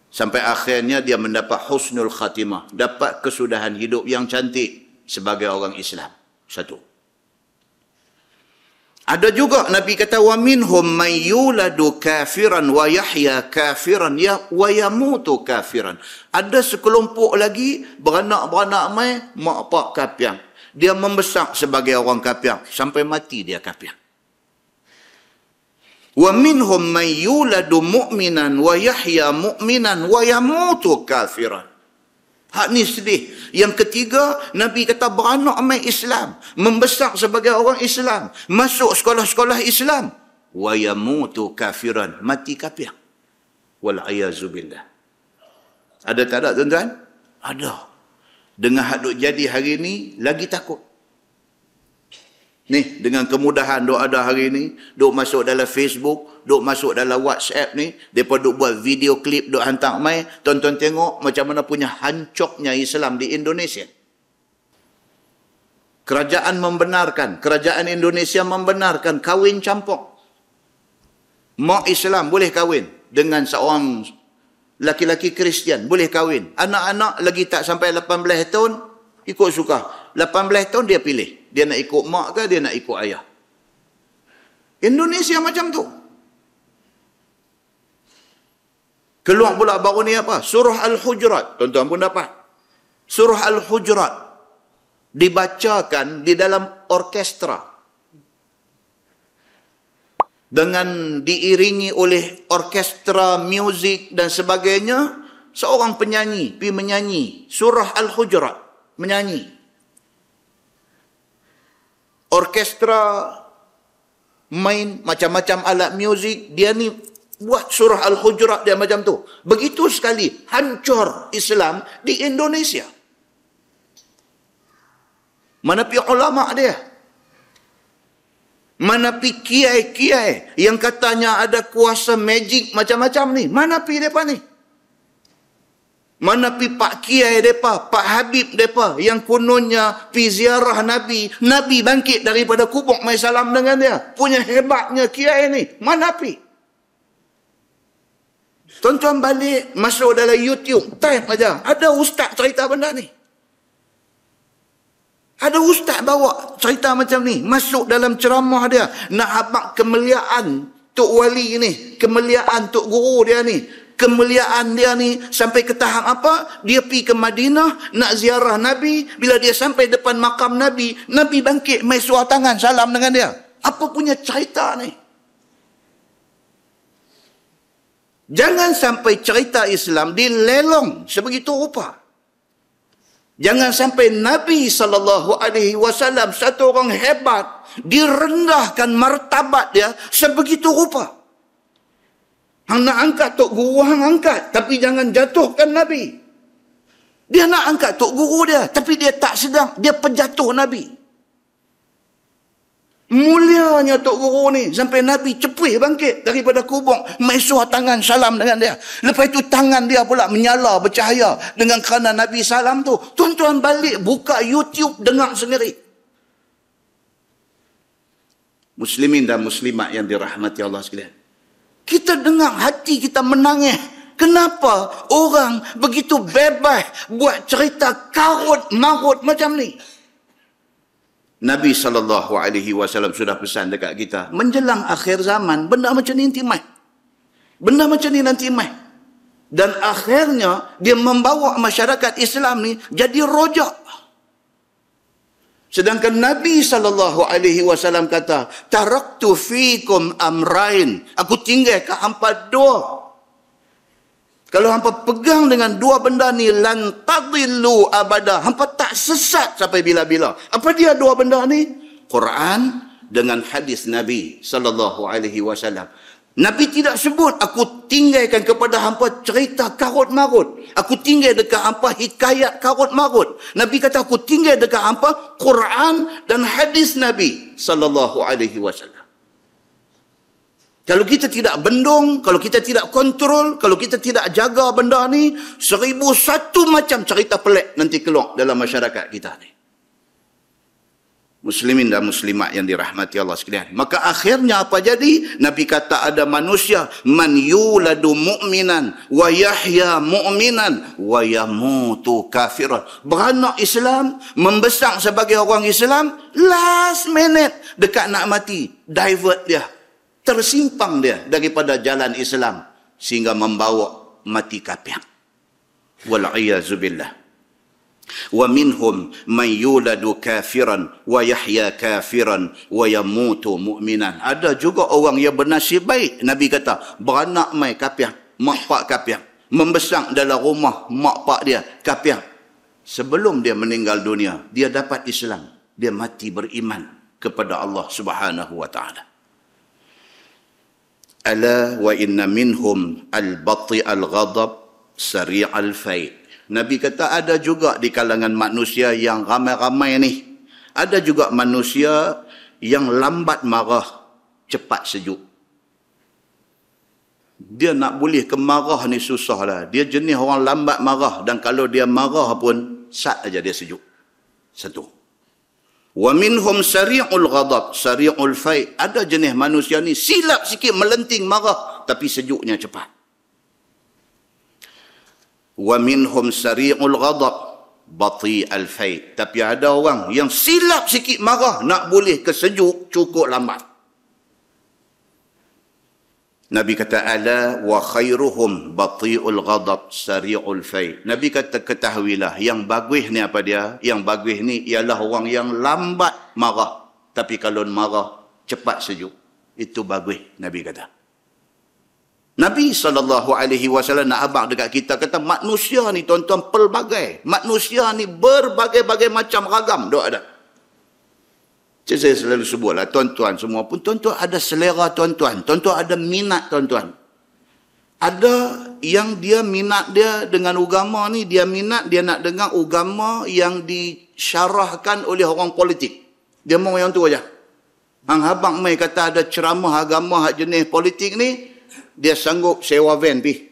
Sampai akhirnya dia mendapat husnul khatimah, dapat kesudahan hidup yang cantik sebagai orang Islam. Satu. Ada juga Nabi kata, wa minhum man yuladu kafiran wa yahya kafiran wa yamutu kafiran. Ada sekelompok lagi beranak-beranak mai mak pak kafir. Dia membesar sebagai orang kafir sampai mati dia kafir. Wa minhum man yuladu mu'minan wa yahya mu'minan wa yamutu kafiran. Hak ni sedih. Yang ketiga, Nabi kata beranak mai Islam, membesar sebagai orang Islam, masuk sekolah-sekolah Islam, wa yamutu kafiran, mati kafir. Wal ayazu billah. Ada tak ada tuan-tuan? Ada. Dengan hak duk jadi hari ni, lagi takut. Ni, dengan kemudahan duk ada hari ni, duk masuk dalam Facebook, duk masuk dalam WhatsApp ni, mereka duk buat video klip, duk hantar mai, tonton tengok macam mana punya hancurnya Islam di Indonesia. Kerajaan Indonesia membenarkan kahwin campur. Mak Islam boleh kahwin dengan seorang laki-laki Kristian, boleh kahwin. Anak-anak lagi tak sampai 18 tahun, ikut suka. 18 tahun dia pilih. Dia nak ikut mak ke, dia nak ikut ayah. Indonesia macam tu. Keluar pula baru ni apa? Surah Al-Hujurat. Tuan-tuan pun dapat. Surah Al-Hujurat dibacakan di dalam orkestra. Dengan diiringi oleh orkestra, muzik dan sebagainya, seorang penyanyi pergi menyanyi Surah Al-Hujurat, menyanyi. Orkestra main macam-macam alat muzik, dia ni buat Surah Al-Hujurat dia macam tu. Begitu sekali hancur Islam di Indonesia. Mana pi ulama dia? Mana pi kiai-kiai yang katanya ada kuasa magic macam-macam ni? Mana pi depa ni? Mana pi Pak Kiai depa, Pak Habib depa yang kononnya pi ziarah Nabi, Nabi bangkit daripada kubur mai salam dengan dia. Punya hebatnya kiai ni. Mana pi? Tuan-tuan balik masuk dalam YouTube, type aja. Ada ustaz cerita benda ni. Ada ustaz bawa cerita macam ni, masuk dalam ceramah dia, nak habaq kemuliaan Tok Wali ni, kemuliaan Tok Guru dia ni. Kemuliaan dia ni sampai ke tahap apa? Dia pergi ke Madinah nak ziarah Nabi. Bila dia sampai depan makam Nabi, Nabi bangkit mai suar tangan salam dengan dia. Apa punya cerita ni? Jangan sampai cerita Islam dilelong sebegitu rupa. Jangan sampai Nabi SAW, satu orang hebat, direndahkan martabat dia sebegitu rupa. Hang nak angkat Tok Guru, hang angkat. Tapi jangan jatuhkan Nabi. Dia nak angkat Tok Guru dia. Tapi dia tak sedang. Dia penjatuh Nabi. Mulianya Tok Guru ni. Sampai Nabi cepuih bangkit daripada kubur. Mai suar tangan salam dengan dia. Lepas itu tangan dia pula menyala bercahaya. Dengan kerana Nabi salam tu. Tuan-tuan balik buka YouTube dengar sendiri. Muslimin dan muslimat yang dirahmati Allah sekalian. Kita dengar hati kita menangis. Kenapa orang begitu bebas buat cerita karut marut macam ni? Nabi SAW sudah pesan dekat kita. Menjelang akhir zaman, benda macam ni nanti mai. Benda macam ni nanti mai. Dan akhirnya, dia membawa masyarakat Islam ni jadi rojak. Sedangkan Nabi SAW kata, taraktu fikum amrain. Aku tinggalkan hampa dua. Kalau hampa pegang dengan dua benda ni, lan tadillu abada. Hampa tak sesat sampai bila-bila. Apa dia dua benda ni? Quran dengan hadis Nabi SAW. Nabi tidak sebut, aku tinggalkan kepada hampa cerita karut marut. Aku tinggal dekat hampa hikayat karut marut. Nabi kata, aku tinggal dekat hampa Quran dan hadis Nabi SAW. Kalau kita tidak bendung, kalau kita tidak kontrol, kalau kita tidak jaga benda ni, 1001 macam cerita pelik nanti keluar dalam masyarakat kita ni. Muslimin dan muslimat yang dirahmati Allah sekalian. Maka akhirnya apa jadi? Nabi kata ada manusia, man yuladu mu'minan wa yahya mu'minan wa yamutu kafiran. Beranak Islam, membesar sebagai orang Islam, last minute dekat nak mati, divert dia, tersimpang dia daripada jalan Islam sehingga membawa mati kafir. Wal iyazu billah. Wa minhum man yuladu kafiran wa yahya kafiran wa yamutu mu'minan. Ada juga orang yang bernasib baik. Nabi kata, beranak mai kafir, mak pak kafir. Membesar dalam rumah mak pak dia kafir. sebelum dia meninggal dunia, dia dapat Islam. Dia mati beriman kepada Allah Subhanahu wa ta'ala. Ala wa inna minhum al-bati al-ghadab sari' al-fai'. Nabi kata ada juga di kalangan manusia yang ramai-ramai ni. Ada juga manusia yang lambat marah, cepat sejuk. Dia nak boleh kemarah ni susah lah. Dia jenis orang lambat marah. Dan kalau dia marah pun, sat aja dia sejuk. Satu. Wa minhum sari'ul ghadab, sari'ul fai'. Ada jenis manusia ni silap sikit melenting marah, tapi sejuknya cepat. Wa minhum sari'ul ghadab, bati al-fai'. Tapi ada orang yang silap sikit marah, nak boleh ke sejuk, cukup lambat. Nabi kata, ala wa khairuhum bati'ul ghadab sari'ul fai'. Nabi kata, ketahuilah, yang bagus ni apa dia? Yang bagus ni ialah orang yang lambat marah, tapi kalau marah, cepat sejuk. Itu bagus, Nabi kata. Nabi SAW nak abang dekat kita, kata manusia ni tuan-tuan pelbagai. Manusia ni berbagai-bagai macam ragam. Duk ada. Jadi saya selalu sebutlah, tuan-tuan semua pun, tuan-tuan ada selera tuan-tuan. Tuan-tuan ada minat tuan-tuan. Ada yang dia minat dia dengan agama ni, dia minat, dia nak dengar agama yang disyarahkan oleh orang politik. Dia mau yang tu aja. Hang abang mai kata ada ceramah agama hak jenis politik ni, dia sanggup sewa van pi.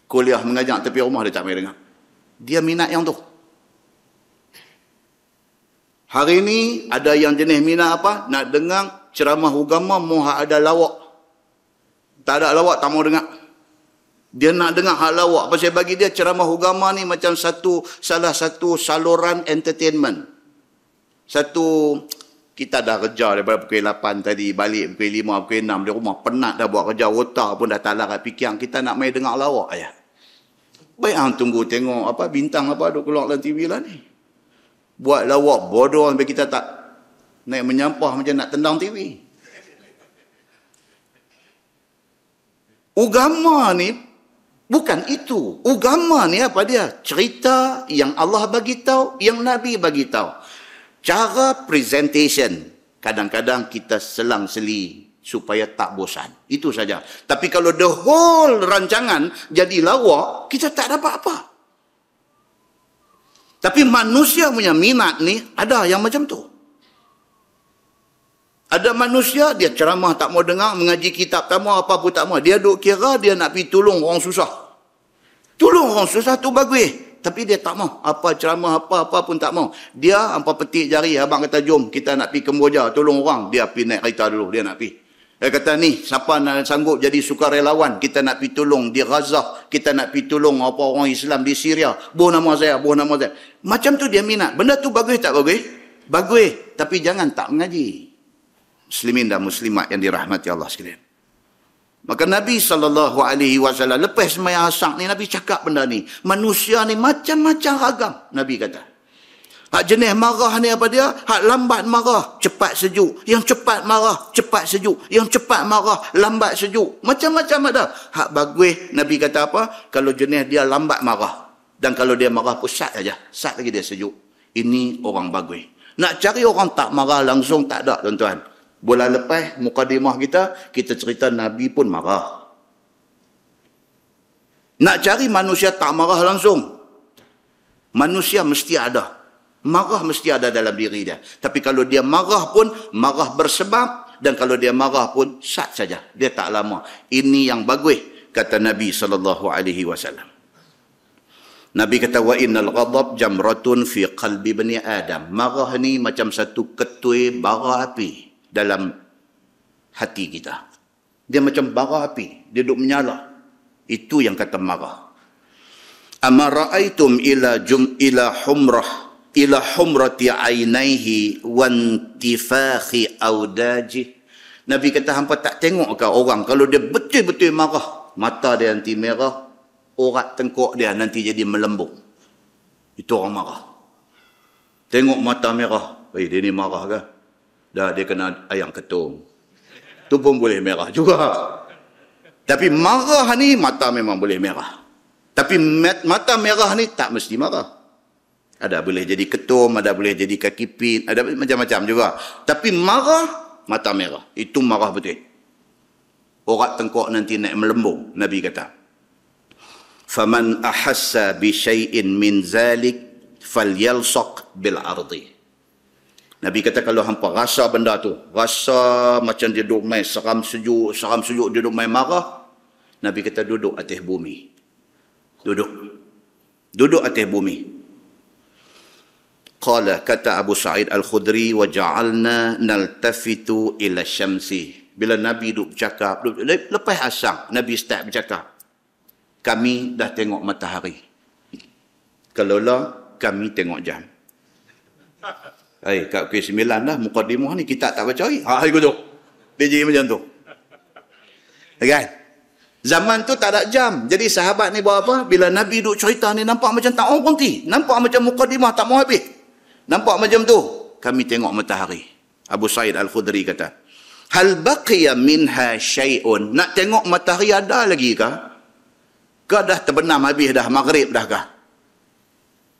Kuliah mengajar tepi rumah dia tak mai dengar. Dia minat yang tu. Hari ni ada yang jenis minat apa? Nak dengar ceramah agama mau ada lawak. Tak ada lawak tak mau dengar. Dia nak dengar hak lawak. Pasal bagi dia ceramah agama ni macam salah satu saluran entertainment. Kita dah kerja daripada pukul 8 tadi, balik pukul 5, pukul 6 di rumah. Penat dah buat kerja, otak pun dah tak larat fikir. Kita nak main dengar lawak ayah. Baik hang tunggu tengok apa bintang apa duk keluar dalam TV lah ni. Buat lawak bodoh sampai kita tak naik menyampah macam nak tendang TV. Agama ni bukan itu. Agama ni apa dia? Cerita yang Allah bagi tahu, yang Nabi bagi tahu. Cara presentation, kadang-kadang kita selang-seli supaya tak bosan. Itu saja. Tapi kalau the whole rancangan jadi lawak, kita tak dapat apa. Tapi manusia punya minat ni, ada yang macam tu. Ada manusia, dia ceramah tak mau dengar, mengaji kitab tak mau, apa pun tak mau. Dia duk kira dia nak pergi tolong orang susah. Tolong orang susah tu bagus. Tapi dia tak mau. Apa ceramah, apa pun tak mau. Dia hampa petik jari. Abang kata, jom kita nak pergi Kemboja. Tolong orang. Dia pergi naik kereta dulu. Dia nak pergi. Dia kata, ni siapa nak sanggup jadi sukarelawan. Kita nak pergi tolong di Gaza. Kita nak pergi tolong apa orang Islam di Syria. Buh nama saya. Macam tu dia minat. Benda tu bagus tak bagus? Bagus. Tapi jangan tak mengaji. Muslimin dan muslimat yang dirahmati Allah sekalian. Maka Nabi SAW lepas sembahyang asar ni, Nabi cakap benda ni. Manusia ni macam-macam ragam. Nabi kata. Hak jenis marah ni apa dia? Hak lambat marah, cepat sejuk. Yang cepat marah, cepat sejuk. Yang cepat marah, lambat sejuk. Macam-macam ada. Hak bagus, Nabi kata apa? Kalau jenis dia lambat marah. Dan kalau dia marah pun sat saja. Sat lagi dia sejuk. Ini orang bagus. Nak cari orang tak marah langsung tak ada, tuan-tuan. Bulan lepas, mukadimah kita cerita Nabi pun marah. Nak cari manusia tak marah langsung. Manusia mesti ada. Marah mesti ada dalam diri dia. Tapi kalau dia marah pun, marah bersebab. Dan kalau dia marah pun, sat saja. Dia tak lama. Ini yang bagus, kata Nabi SAW. Nabi kata, wa innal ghadab jamratun fi qalbi bani Adam. Marah ni macam satu ketui bara api dalam hati kita. Dia macam bara api. Dia duduk menyala. Itu yang kata marah. Ama ra'aitum ila humrati ainaihi wantifakhi audaji. Nabi kata, hampa tak tengok ke orang kalau dia betul-betul marah, mata dia nanti merah, urat tengkok dia nanti jadi melembung. Itu orang marah. Tengok mata merah. Dia ni marah ke? Dah dia kena ayam ketum. Tu pun boleh merah juga. Tapi marah ni mata memang boleh merah. Tapi mata merah ni tak mesti marah. Ada boleh jadi ketum, ada boleh jadi kaki pit, ada macam-macam juga. Tapi marah, mata merah. Itu marah betul. Orang tengkok nanti naik melembung, Nabi kata. Faman ahassa bi syai'in min zalik falyalsaq bil ardi. Nabi kata kalau hampa rasa benda tu, rasa macam dia duduk main seram sejuk dia duduk main marah, Nabi kata duduk atas bumi. Duduk atas bumi. Qala, kata Abu Sa'id Al-Khudri, wa ja'alna naltafitu ila syamsi. Bila Nabi duduk bercakap, lepas asar, Nabi start bercakap. Kami dah tengok matahari. Kalau lah, kami tengok jam. Kat Q9 dah, mukadimah ni kita tak baca lagi. Hari tu. Dia jadi macam tu. Kan? Zaman tu tak ada jam. Jadi sahabat ni buat apa? Bila Nabi duduk cerita ni, nampak macam tak orang berhenti. Nampak macam mukadimah tak mau habis. Nampak macam tu. Kami tengok matahari. Abu Sa'id Al-Khudri kata, hal baqiya minha syai'un. Nak tengok matahari ada lagi kah? Kau dah terbenam habis dah, maghrib dah kah?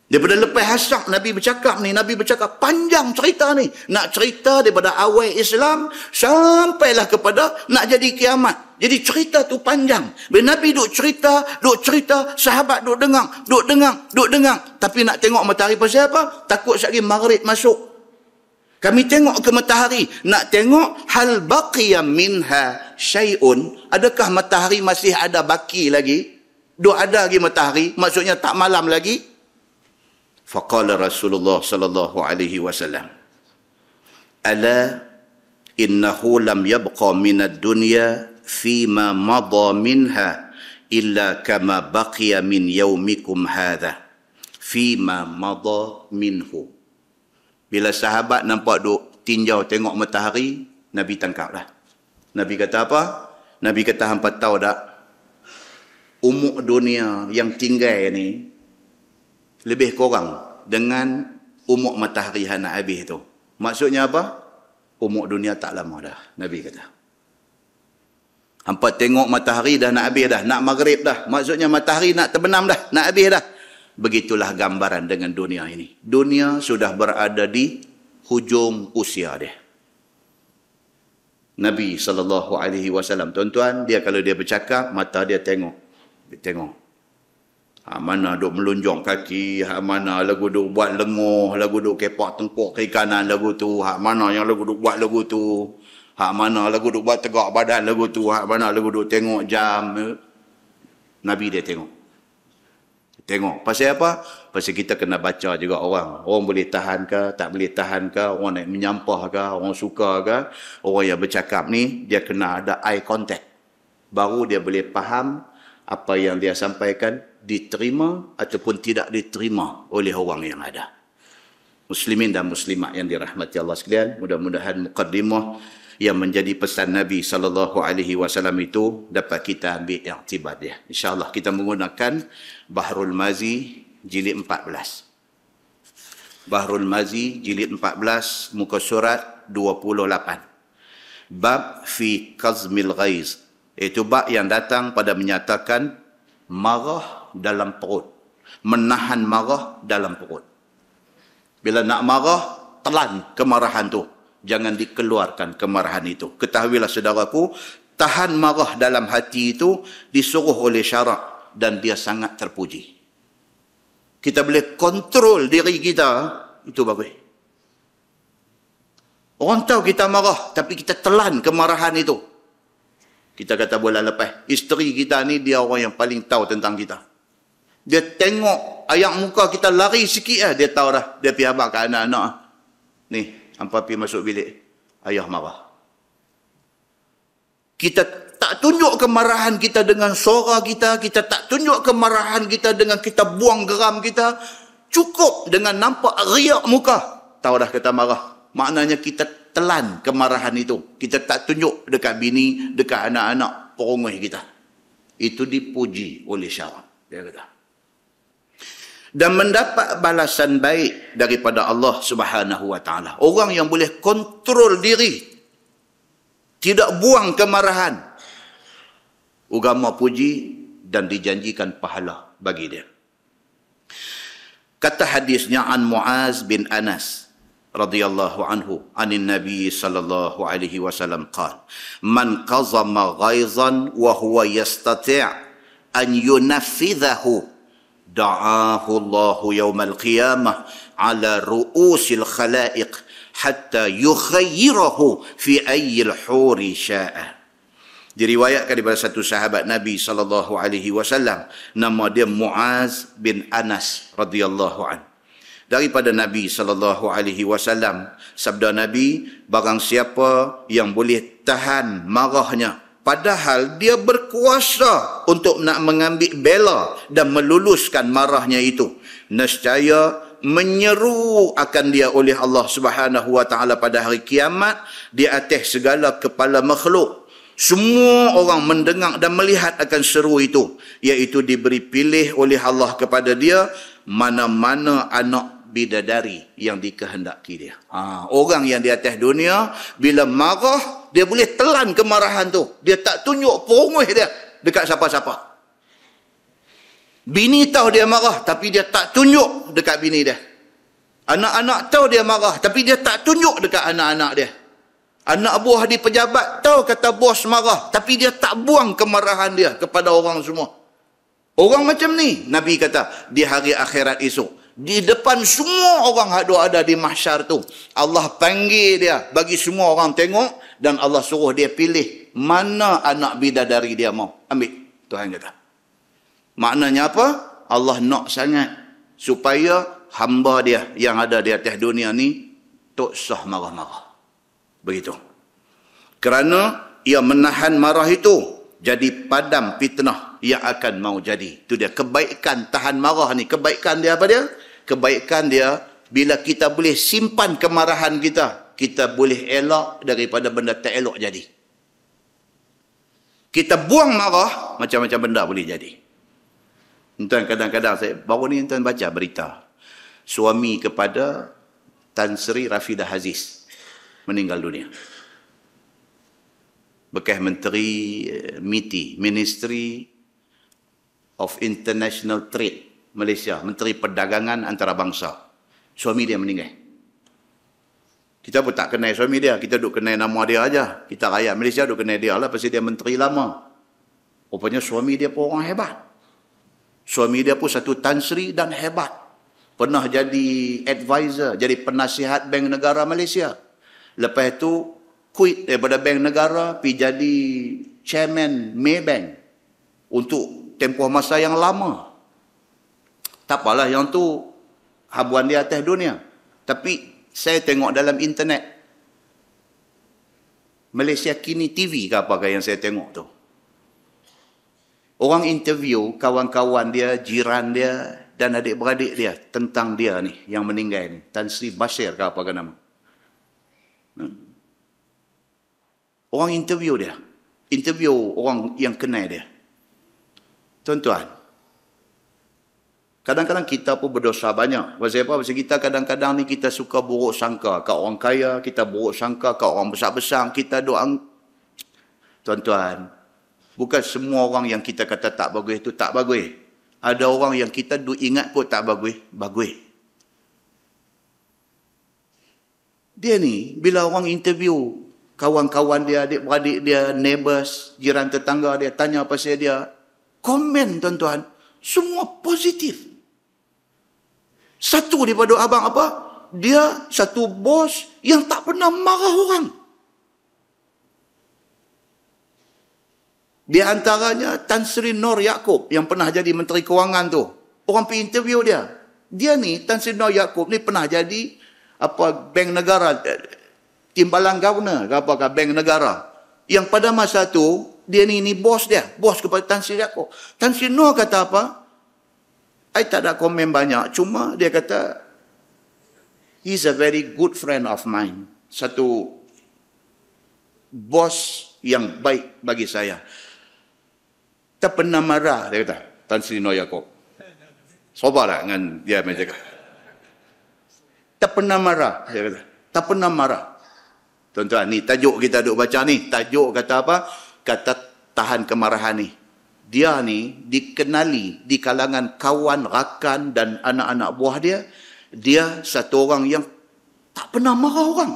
Daripada lepas asar Nabi bercakap ni, Nabi bercakap panjang cerita ni. Nak cerita daripada awal Islam sampailah kepada nak jadi kiamat. Jadi cerita tu panjang. Bila Nabi duk cerita, sahabat duk dengar. Tapi nak tengok matahari pasal apa? Takut sekali maghrib masuk. Kami tengok ke matahari, nak tengok hal baqiya minha syai'un. Adakah matahari masih ada baki lagi? Duk ada lagi matahari, maksudnya tak malam lagi. Faqala Rasulullah sallallahu alaihi wasallam, ala innahu lam yabqa minad dunya fima madha minha illa kama baqiya min yaumikum hadha fima madha minhu. Bila sahabat nampak duk tinjau tengok matahari, Nabi tangkap dah. Nabi kata apa? Nabi kata hampa tahu tak, umur dunia yang tinggal ni lebih kurang dengan umur matahari yang nak habis tu. Maksudnya apa? Umur dunia tak lama dah, Nabi kata. Hampa tengok matahari dah nak habis dah, nak maghrib dah. Maksudnya matahari nak terbenam dah, nak habis dah. Begitulah gambaran dengan dunia ini. Dunia sudah berada di hujung usia dia. Nabi SAW, tuan-tuan, dia kalau dia bercakap, mata dia tengok. Mana duk melunjong kaki, mana lagu duk buat lenguh, lagu duk kepak tengkuk kiri kanan lagu tu, mana yang lagu duk buat lagu tu, mana lagu duk buat tegak badan lagu tu, mana lagu duk tengok jam. Nabi dia tengok. Pasal apa? Pasal kita kena baca juga orang. Orang boleh tahan ke, tak boleh tahan ke, orang nak menyampah ke, orang suka ke. Orang yang bercakap ni, dia kena ada eye contact. Baru dia boleh faham apa yang dia sampaikan diterima ataupun tidak diterima oleh orang yang ada. Muslimin dan muslimat yang dirahmati Allah sekalian, mudah-mudahan muqaddimah yang menjadi pesan Nabi SAW itu dapat kita ambil iktibar dia. InsyaAllah kita menggunakan Bahrul Mazi jilid 14. Bahrul Mazi jilid 14 muka surat 28. Bab fi qazmil ghaiz. Itu bab yang datang pada menyatakan marah dalam perut. Menahan marah dalam perut. Bila nak marah, telan kemarahan tu. Jangan dikeluarkan kemarahan itu. Ketahuilah saudaraku, tahan marah dalam hati itu disuruh oleh syarak dan dia sangat terpuji. Kita boleh kontrol diri kita, itu bagus. Orang tahu kita marah, tapi kita telan kemarahan itu. Kita kata bulan lepas, isteri kita ni dia orang yang paling tahu tentang kita. Dia tengok ayak muka kita lari sikit dia tahu dah. Dia pergi abang ke anak-anak. Ni, hampa pergi masuk bilik. Ayah marah. Kita tak tunjuk kemarahan kita dengan suara kita. Kita tak tunjuk kemarahan kita dengan kita buang geram kita. Cukup dengan nampak riak muka. Tahu dah kita marah. Maknanya kita telan kemarahan itu. Kita tak tunjuk dekat bini, dekat anak-anak perongoi kita. Itu dipuji oleh syarak. Dia kata. Dan mendapat balasan baik daripada Allah Subhanahu wa taala. Orang yang boleh kontrol diri, tidak buang kemarahan, agama puji dan dijanjikan pahala bagi dia. Kata hadisnya an Muaz bin Anas radhiyallahu anhu anin Nabi sallallahu alaihi wasallam qala man qazama ghaizan wa huwa yastati' an yunaffidhahu da'ahu Allah yawmal qiyamah ala ru'usil khalaiq hatta yukhayyirahu fi ayyil huri sya'a. Diriwayatkan daripada satu sahabat Nabi sallallahu alaihi wasallam, nama dia Muaz bin Anas radhiyallahu an. Daripada Nabi sallallahu alaihi wasallam, sabda Nabi, barang siapa yang boleh tahan marahnya padahal dia berkuasa untuk nak mengambil bela dan meluluskan marahnya itu, nescaya menyeru akan dia oleh Allah Subhanahu wa taala pada hari kiamat di atas segala kepala makhluk. Semua orang mendengar dan melihat akan seru itu, iaitu diberi pilih oleh Allah kepada dia mana-mana anak bidadari yang dikehendaki dia. Orang yang di atas dunia, bila marah, dia boleh telan kemarahan tu. Dia tak tunjuk perungguh dia dekat siapa-siapa. Bini tahu dia marah, tapi dia tak tunjuk dekat bini dia. Anak-anak tahu dia marah, tapi dia tak tunjuk dekat anak-anak dia. Anak buah di pejabat tahu kata bos marah, tapi dia tak buang kemarahan dia kepada orang semua. Orang macam ni, Nabi kata, di hari akhirat esok, di depan semua orang ada di mahsyar tu, Allah panggil dia, bagi semua orang tengok, dan Allah suruh dia pilih mana anak bidadari dia mau ambil. Tuhan kata. Maknanya apa? Allah nak sangat supaya hamba dia yang ada di atas dunia ni tak sah marah-marah. Begitu. Kerana ia menahan marah itu, jadi padam fitnah yang akan mau jadi. Itu dia kebaikan tahan marah ni. Kebaikan dia apa dia? Kebaikan dia, bila kita boleh simpan kemarahan kita, kita boleh elak daripada benda tak elok jadi. Kita buang marah, macam-macam benda boleh jadi. Tuan, kadang-kadang saya, baru ni tuan baca berita, suami kepada Tan Sri Rafidah Aziz meninggal dunia. Bekas Menteri MITI, Ministry of International Trade Malaysia, Menteri Perdagangan Antarabangsa. Suami dia meninggal. Kita pun tak kenal suami dia, kita duk kenal nama dia aja. Kita rakyat Malaysia duk kenal dia lah pasal dia menteri lama. Rupanya suami dia pun orang hebat. Suami dia pun satu Tan Sri dan hebat. Pernah jadi advisor, jadi penasihat Bank Negara Malaysia. Lepas tu quit daripada Bank Negara, pergi jadi chairman Maybank untuk tempoh masa yang lama. Tak apalah yang tu habuan dia atas dunia. Tapi saya tengok dalam internet, Malaysia Kini TV ke apakah yang saya tengok tu. Orang interview kawan-kawan dia, jiran dia dan adik-beradik dia tentang dia ni yang meninggal ni. Tan Sri Bashir ke apakah nama. Orang interview dia. Interview orang yang kenal dia. Tuan-tuan, kadang-kadang kita pun berdosa banyak. Pasal apa? Pasal kita kadang-kadang ni kita suka buruk sangka kat orang kaya, kita buruk sangka kat orang besar-besar, kita doa. Tuan-tuan, bukan semua orang yang kita kata tak bagus itu tak bagus. Ada orang yang kita ingat pun tak bagus, bagus. Dia ni, bila orang interview kawan-kawan dia, adik-beradik dia, neighbours, jiran tetangga dia, tanya pasal dia, komen tuan-tuan, semua positif. Satu daripada abang apa? Dia satu bos yang tak pernah marah orang. Di antaranya Tan Sri Nur Yaakob yang pernah jadi Menteri Kewangan tu. Orang pergi interview dia. Dia ni, Tan Sri Nur Yaakob ni pernah jadi Bank Negara, timbalan governor ke apakah Bank Negara. Yang pada masa tu, dia ni bos dia. Bos kepada Tan Sri Yaakob. Tan Sri Nur kata apa? I tak ada komen banyak. Cuma dia kata, he's a very good friend of mine. Satu bos yang baik bagi saya. Tak pernah marah, dia kata. Tan Sri Nur Yaakob. Sabarlah dengan dia macam kata. Tak pernah marah, dia kata. Tak pernah marah. Tuan-tuan, ni tajuk kita duk baca ni. Tajuk kata apa? Kata tahan kemarahan ni. dia ni dikenali di kalangan kawan, rakan dan anak-anak buah dia, dia satu orang yang tak pernah marah orang.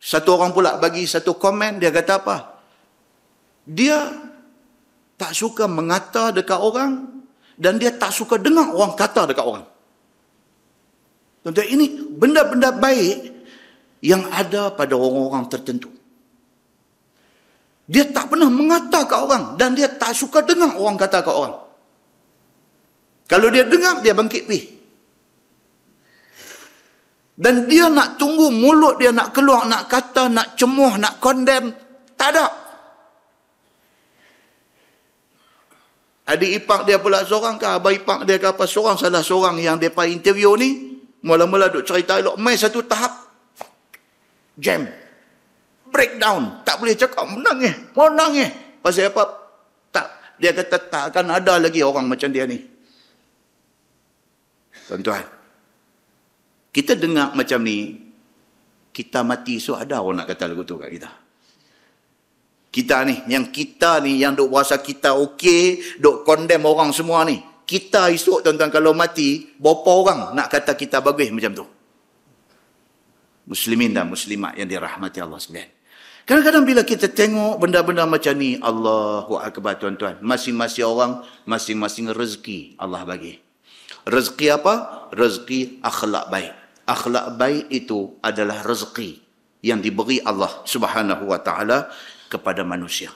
Satu orang pula bagi satu komen, dia kata apa? Dia tak suka mengata dekat orang dan dia tak suka dengar orang kata dekat orang. Tuan-tuan, ini benda-benda baik yang ada pada orang-orang tertentu. Dia tak pernah mengata kat orang dan dia tak suka dengar orang kata kat orang. Kalau dia dengar, dia bangkit pergi. Dan dia nak tunggu mulut dia nak keluar, nak kata, nak cemuh, nak condemn. Tak ada. Adik ipar dia pula seorang ke, abang ipar dia ke apa, seorang salah seorang yang dia pergi interview ni, mula-mula duk cerita elok, mai satu tahap, jam. Breakdown, tak boleh cakap, menangis. Pasal apa? Tak, dia kata tak akan ada lagi orang macam dia ni. Tuan-tuan, kita dengar macam ni, kita mati so ada orang nak kata lagu tu kat kita. Kita ni, yang duk rasa kita okey, duk condemn orang semua ni. Kita esok tuan-tuan kalau mati, berapa orang nak kata kita bagus macam tu? Muslimin dan muslimat yang dirahmati Allah sekalian. Kadang-kadang bila kita tengok benda-benda macam ni, Allahu Akbar tuan-tuan. Masing-masing orang, masing-masing rezeki Allah bagi. Rezeki apa? Rezeki akhlak baik. Akhlak baik itu adalah rezeki yang diberi Allah Subhanahu wa taala kepada manusia.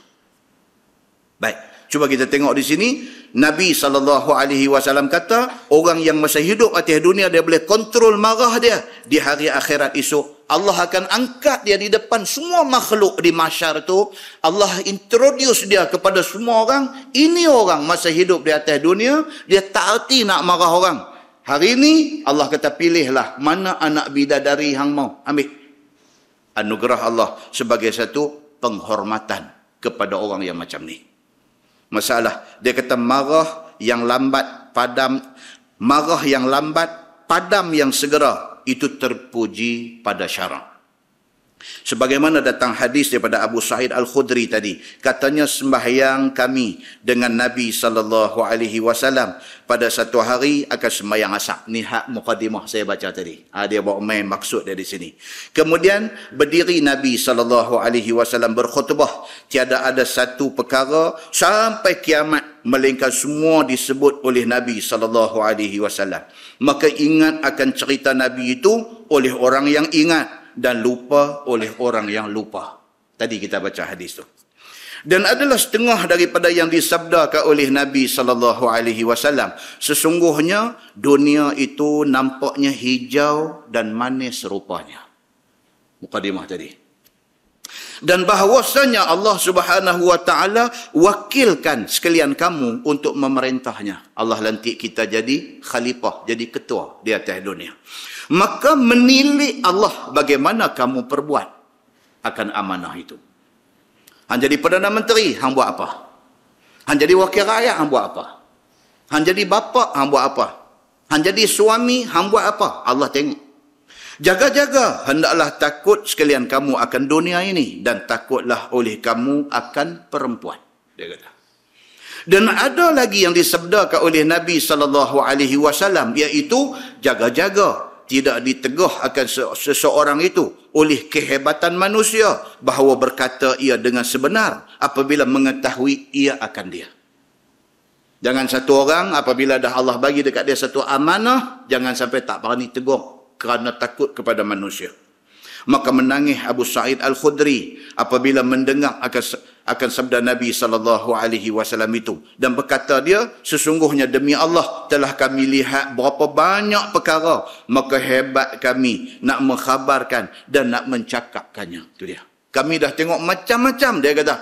Baik, cuba kita tengok di sini. Nabi SAW kata, orang yang masa hidup atas dunia, dia boleh kontrol marah dia. Di hari akhirat esok, Allah akan angkat dia di depan semua makhluk di mahsyar tu. Allah introduce dia kepada semua orang. Ini orang masa hidup di atas dunia, dia tak erti nak marah orang. Hari ini, Allah kata pilihlah mana anak bidadari hang mau. Ambil. Anugerah Allah sebagai satu penghormatan kepada orang yang macam ni. Masalah, dia kata marah yang lambat padam, marah yang lambat padam yang segera, itu terpuji pada syarak. Sebagaimana datang hadis daripada Abu Sa'id Al-Khudri tadi, katanya sembahyang kami dengan Nabi SAW pada satu hari akan sembahyang asar. Ni hak mukadimah saya baca tadi. Dia bawa main maksud dia di sini. Kemudian berdiri Nabi SAW berkhutbah, tiada ada satu perkara sampai kiamat melainkan semua disebut oleh Nabi SAW. Maka ingat akan cerita Nabi itu oleh orang yang ingat dan lupa oleh orang yang lupa. Tadi kita baca hadis tu. Dan adalah setengah daripada yang disabdakan oleh Nabi SAW. Sesungguhnya dunia itu nampaknya hijau dan manis rupanya. Mukadimah tadi. Dan bahawasanya Allah Subhanahu wa taala wakilkan sekalian kamu untuk memerintahnya. Allah lantik kita jadi khalifah, jadi ketua di atas dunia. Maka menilik Allah bagaimana kamu perbuat akan amanah itu. Hang jadi Perdana Menteri, hang buat apa? Hang jadi wakil rakyat, hang buat apa? Hang jadi bapa, hang buat apa? Hang jadi suami, hang buat apa? Allah tengok. Jaga-jaga, hendaklah takut sekalian kamu akan dunia ini dan takutlah oleh kamu akan perempuan. Dia kata. Dan ada lagi yang disabdakan oleh Nabi SAW, iaitu jaga-jaga, tidak ditegah akan seseorang itu oleh kehebatan manusia, bahawa berkata ia dengan sebenar apabila mengetahui ia akan dia. Jangan satu orang apabila dah Allah bagi dekat dia satu amanah, jangan sampai tak berani tegur kerana takut kepada manusia. Maka menangis Abu Sa'id Al-Khudri apabila mendengar akan sabda Nabi SAW itu. Dan berkata dia, sesungguhnya demi Allah telah kami lihat berapa banyak perkara, maka hebat kami nak mengkhabarkan dan nak mencakapkannya. Itu dia. Kami dah tengok macam-macam, dia kata.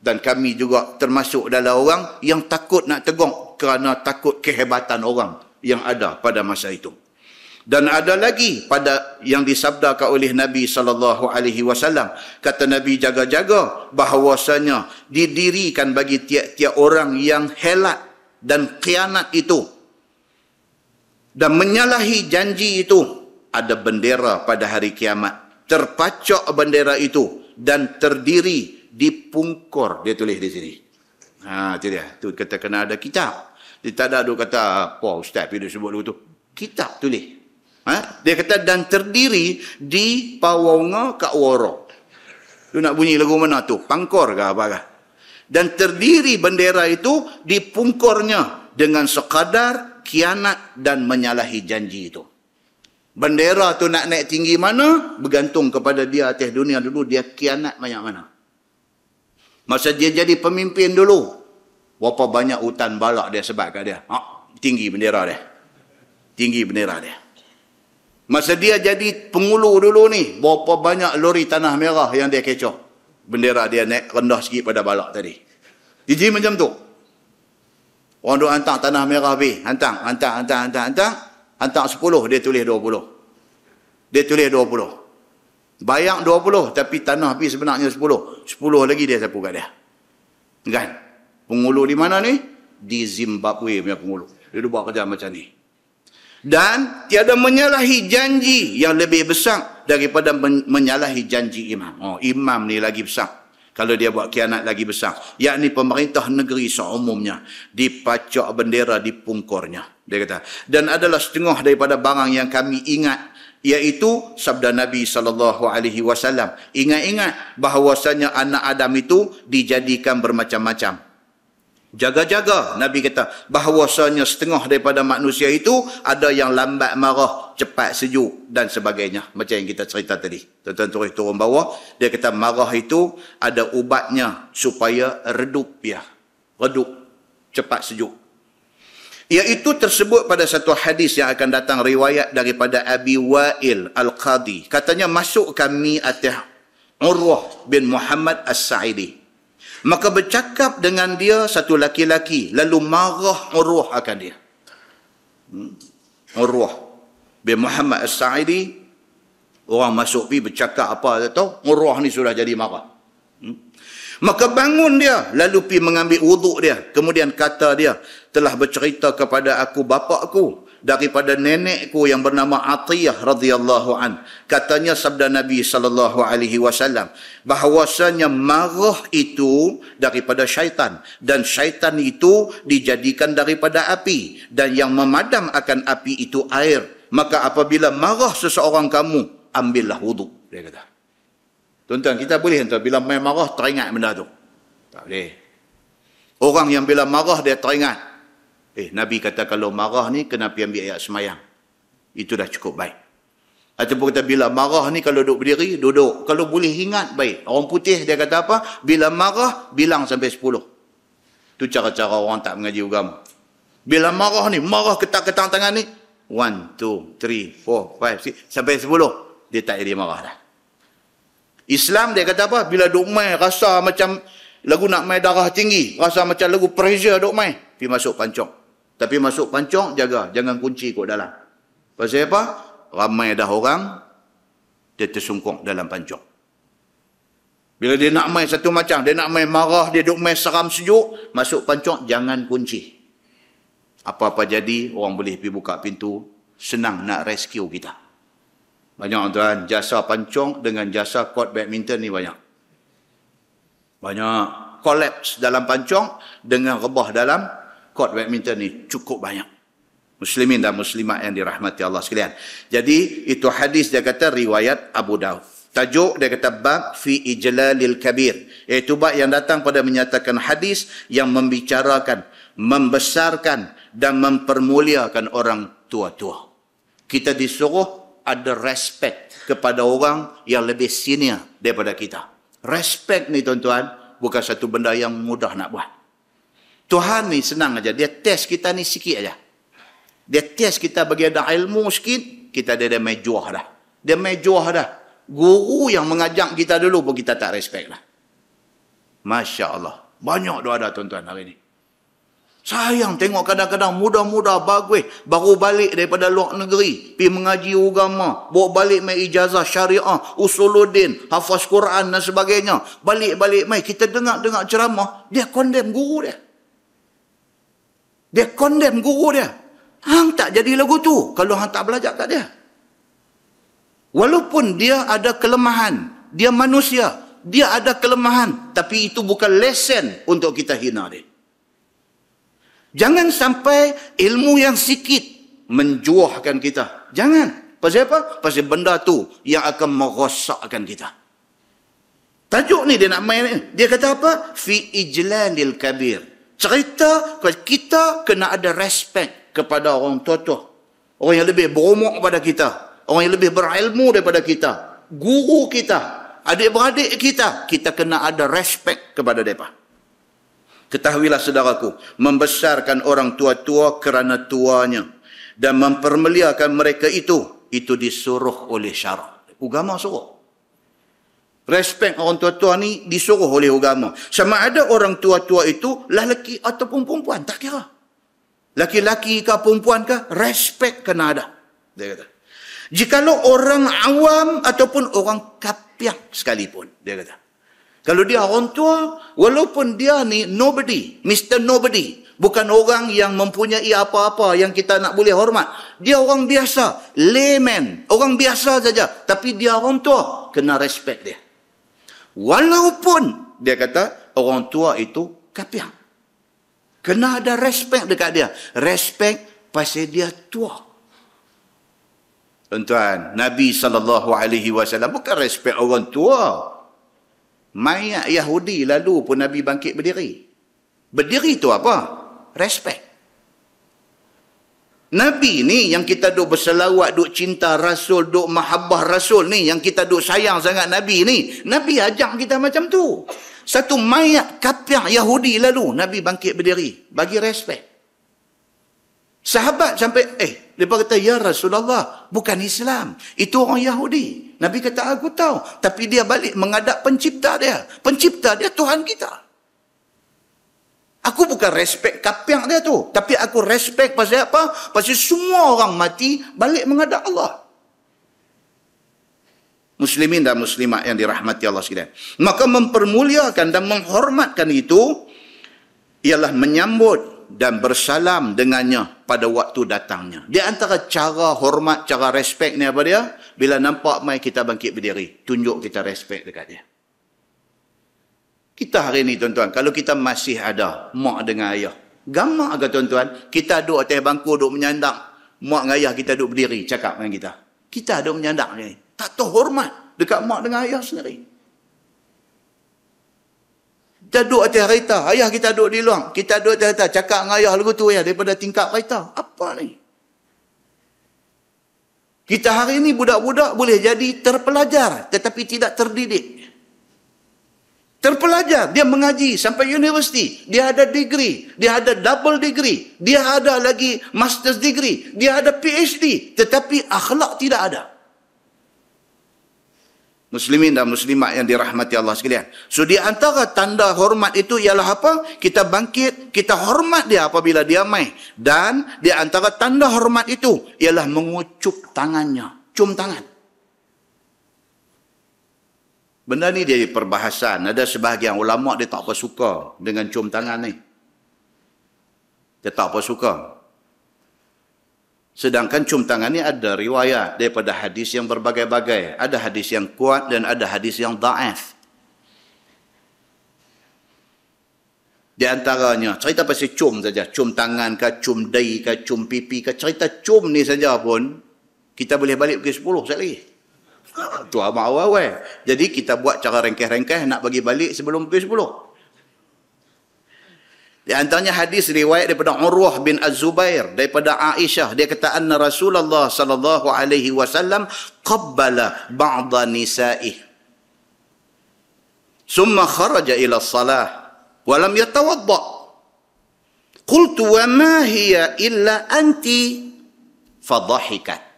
Dan kami juga termasuk dalam orang yang takut nak tegur kerana takut kehebatan orang yang ada pada masa itu. Dan ada lagi pada yang disabdakan oleh Nabi SAW. Kata Nabi, jaga-jaga bahawasanya didirikan bagi tiap-tiap orang yang helat dan khianat itu dan menyalahi janji itu, ada bendera pada hari kiamat. Terpacak bendera itu dan terdiri dipungkur. Dia tulis di sini. Itu dia. Tu kata kena ada kitab. Dia tak ada kata apa ustaz dia sebut dulu tu. Kitab tulis. Dia kata dan terdiri di pawonga Kak Woro. Tu nak bunyi lagu mana tu? Pangkor ke apa kah? Dan terdiri bendera itu dipungkurnya dengan sekadar khianat dan menyalahi janji itu. Bendera tu nak naik tinggi mana, bergantung kepada dia atas dunia dulu, dia khianat banyak mana. Masa dia jadi pemimpin dulu, berapa banyak hutan balak dia sebab kat dia. Tinggi bendera dia. Tinggi bendera dia. Masa dia jadi pengulu dulu ni, berapa banyak lori tanah merah yang dia kecoh. Bendera dia naik rendah sikit pada balak tadi. Jadi macam tu. Orang duk hantar tanah merah habis. Hantar 10, dia tulis 20. Dia tulis 20. Bayang 20, tapi tanah habis sebenarnya 10. 10 lagi dia sapu kat dia. Kan? Pengulu di mana ni? Di Zimbabwe punya pengulu. Dia buat kerja macam ni. Dan tiada menyalahi janji yang lebih besar daripada menyalahi janji imam. Imam ni lagi besar. Kalau dia buat khianat lagi besar. Yakni pemerintah negeri seumumnya. Dipacak bendera, dipungkurnya. Dia kata. Dan adalah setengah daripada barang yang kami ingat. Iaitu sabda Nabi SAW. Ingat-ingat bahawasanya anak Adam itu dijadikan bermacam-macam. Jaga-jaga, Nabi kata, bahawasanya setengah daripada manusia itu ada yang lambat marah, cepat sejuk dan sebagainya. Macam yang kita cerita tadi. Tuan-tuan tulis turun bawah, dia kata marah itu ada ubatnya supaya redup ya. Redup, cepat sejuk. Iaitu tersebut pada satu hadis yang akan datang riwayat daripada Abi Wa'il Al-Qadi. Katanya masuk kami atas Urwah bin Muhammad As-Sa'idi. Maka bercakap dengan dia satu laki-laki. Lalu marah Urwah akan dia. Urwah bin Muhammad As-Sa'idi. Orang masuk pergi bercakap apa tak tahu. Urwah ni sudah jadi marah. Maka bangun dia. Lalu pergi mengambil wuduk dia. Kemudian kata dia. Telah bercerita kepada aku bapakku. Daripada nenekku yang bernama Atiyah radhiyallahu an. Katanya sabda Nabi SAW. Bahawasanya marah itu daripada syaitan. Dan syaitan itu dijadikan daripada api. Dan yang memadam akan api itu air. Maka apabila marah seseorang kamu, ambillah wuduk. Dia kata. Tuan-tuan, kita boleh tuan bila main marah teringat benda tu. Tak boleh. Orang yang bila marah dia teringat. Nabi kata kalau marah ni kena pergi ambil ayat semayang. Itu dah cukup baik. Ataupun kata bila marah ni kalau duduk berdiri, duduk. Kalau boleh ingat, baik. Orang putih dia kata apa? Bila marah, bilang sampai 10. Itu cara-cara orang tak mengaji agama. Bila marah ni, marah ketak-ketak tangan ni. 1, 2, 3, 4, 5, 6, sampai 10. Dia tak jadi marah dah. Islam dia kata apa? Bila duk main rasa macam lagu nak main darah tinggi. Rasa macam lagu pressure duk main. Pergi masuk pancong. Tapi masuk pancong, jaga. Jangan kunci kot dalam. Pasal apa? Ramai dah orang, dia tersungkuk dalam pancong. Bila dia nak main satu macam, dia nak main marah, dia duk main seram sejuk, masuk pancong, jangan kunci. Apa-apa jadi, orang boleh pergi buka pintu, senang nak rescue kita. Banyak tuan, jasa pancong dengan jasa court badminton ni banyak. Banyak. Collapse dalam pancong dengan rebah dalam court badminton ni cukup banyak. Muslimin dan muslimat yang dirahmati Allah sekalian. Jadi itu hadis dia kata riwayat Abu Daud. Tajuk dia kata bab fi ijlalil kabir. Iaitu bab yang datang pada menyatakan hadis yang membicarakan, membesarkan dan mempermuliakan orang tua-tua. Kita disuruh ada respect kepada orang yang lebih senior daripada kita. Respect ni tuan-tuan bukan satu benda yang mudah nak buat. Tuhan ni senang aja. Dia test kita ni sikit aja. Dia test kita bagi ada ilmu sikit, kita ada mejuah dah. Dia mejuah dah. Guru yang mengajak kita dulu pun kita tak respect lah. Masya Allah. Banyak doa ada tuan-tuan hari ni. Sayang tengok kadang-kadang muda-muda bagus. Baru balik daripada luar negeri. Pergi mengaji agama. Bawa balik main ijazah syariah. Usuluddin. Hafaz Quran dan sebagainya. Balik-balik main. Kita dengar-dengar ceramah. Dia condemn guru dia. Dia condemn guru dia. Hang tak jadi lagu tu kalau hang tak belajar kat dia. Walaupun dia ada kelemahan, dia manusia, Dia ada kelemahan, tapi itu bukan lesen untuk kita hina dia. Jangan sampai ilmu yang sikit menjuahkan kita. Jangan. Pasal apa? Pasal benda tu yang akan merosakkan kita. Tajuk ni dia nak main ni. Dia kata apa? Fi ijlalil kabir. Cerita kita kena ada respect kepada orang tua-tua. Orang yang lebih berumur daripada kita. Orang yang lebih berilmu daripada kita. Guru kita. Adik-beradik kita. Kita kena ada respect kepada mereka. Ketahuilah saudaraku. Membesarkan orang tua-tua kerana tuanya. Dan mempermuliakan mereka itu disuruh oleh syarak. Agama suruh. Respect orang tua-tua ni disuruh oleh agama. Sama ada orang tua-tua itu lelaki ataupun perempuan. Tak kira. Laki-laki ke perempuan ke, respect kena ada. Dia kata. Jikalau orang awam ataupun orang kapiak sekalipun. Dia kata. Kalau dia orang tua, walaupun dia ni nobody, Mr. Nobody. Bukan orang yang mempunyai apa-apa yang kita nak boleh hormat. Dia orang biasa. Layman. Orang biasa saja. Tapi dia orang tua. Kena respect dia. Walaupun, dia kata, orang tua itu kapiak. Kena ada respect dekat dia. Respect pasal dia tua. Tuan-tuan, Nabi SAW bukan respect orang tua. Mayat Yahudi lalu pun Nabi bangkit berdiri. Berdiri tu apa? Respect. Nabi ni yang kita duk berselawat, duk cinta Rasul, duk mahabbah Rasul ni, yang kita duk sayang sangat Nabi ni. Nabi ajak kita macam tu. Satu mayat kapiak Yahudi lalu Nabi bangkit berdiri. Bagi respect. Sahabat sampai, mereka kata, ya Rasulullah, bukan Islam. Itu orang Yahudi. Nabi kata, aku tahu. Tapi dia balik menghadap pencipta dia. Pencipta dia Tuhan kita. Aku bukan respect kapiak dia tu. Tapi aku respect pasal apa? Pasal semua orang mati balik menghadap Allah. Muslimin dan muslimat yang dirahmati Allah sekalian. Maka mempermuliakan dan menghormatkan itu ialah menyambut dan bersalam dengannya pada waktu datangnya. Di antara cara hormat, cara respect ni apa dia? Bila nampak mai kita bangkit berdiri, tunjuk kita respect dekat dia. Kita hari ni tuan-tuan, kalau kita masih ada mak dengan ayah, gamak ke tuan-tuan? Kita duduk atas bangku, duduk menyandang. Mak dengan ayah kita duduk berdiri, cakap dengan kita. Kita duduk menyandang ni. Tak tahu hormat dekat mak dengan ayah sendiri. Kita duduk atas kereta, ayah kita duduk di luar. Kita duduk atas kereta, cakap dengan ayah lagu tu ya, daripada tingkap kereta. Apa ni? Kita hari ni budak-budak boleh jadi terpelajar, tetapi tidak terdidik. Terpelajar, dia mengaji sampai universiti, dia ada degree, dia ada double degree, dia ada lagi master's degree, dia ada PhD, tetapi akhlak tidak ada. Muslimin dan muslimat yang dirahmati Allah sekalian. So di antara tanda hormat itu ialah apa? Kita bangkit, kita hormat dia apabila dia mai. Dan di antara tanda hormat itu ialah mengucup tangannya, cium tangan. Benda ni dia perbahasan. Ada sebahagian ulama' dia tak apa suka dengan cium tangan ni. Dia tak apa suka. Sedangkan cium tangan ni ada riwayat daripada hadis yang berbagai-bagai. Ada hadis yang kuat dan ada hadis yang da'af. Di antaranya, cerita pasal cium saja. Cium tangan ke, cium dahi ke, cium pipi ke. Cerita cium ni saja pun, kita boleh balik pukul 10 sekali lagi. Tu amat awal-awal. Jadi kita buat cara rengkeh-rengkeh nak bagi balik sebelum pukul 10. Di antaranya hadis riwayat daripada Urwah bin Az-Zubair daripada Aisyah, dia kata anna Rasulullah sallallahu alaihi wasallam qabbala ba'dha nisa'ih summa kharaja ila salah wa lam yatawadda. Qultu wa ma hiya illa anti fadhahikat.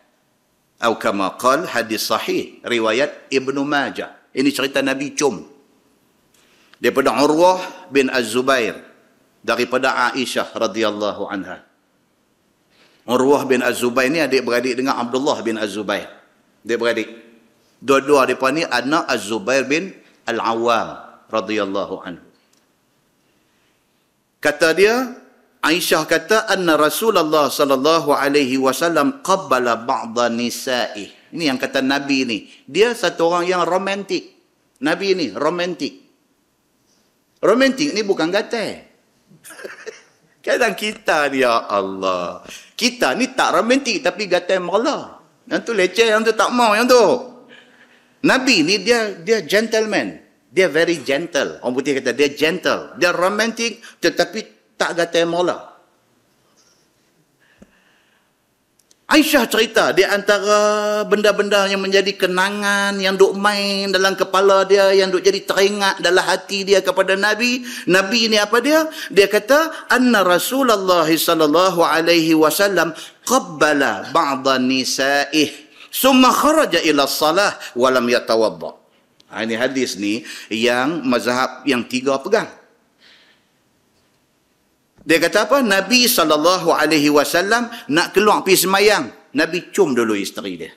Atau kama qal, hadis sahih riwayat Ibnu Majah. Ini cerita Nabi cium daripada Urwah bin Az-Zubair daripada Aisyah radhiyallahu anha. Urwah bin Az-Zubair ni adik-beradik dengan Abdullah bin Az-Zubair. Adik-beradik. Dua-dua mereka ni anak Az-Zubair bin Al-Awwam radhiyallahu anhu. Kata dia, Aisyah kata anna Rasulullah sallallahu alaihi wasallam qabbala ba'dha nisa'i. Ini yang kata Nabi ni. Dia satu orang yang romantik. Nabi ni romantik. Romantik ni bukan gatal. Kadang kita ni, ya Allah. Kita ni tak romantik tapi gatal merla. Yang tu leceh, yang tu tak mau, yang tu. Nabi ni dia gentleman. Dia very gentle. Orang putih kata dia gentle. Dia romantik tetapi tak gatal merla. Aisyah cerita di antara benda-benda yang menjadi kenangan yang duk main dalam kepala dia, yang duk jadi teringat dalam hati dia kepada Nabi. Nabi ni apa dia? Dia kata anna Rasulullah sallallahu alaihi wasallam qabbala ba'dha nisa'ih summa kharaja ila salah wa lam yatawadda. Ini hadis ni yang mazhab yang tiga pegang. Dia kata apa? Nabi SAW nak keluar pergi semayang. Nabi cium dulu isteri dia.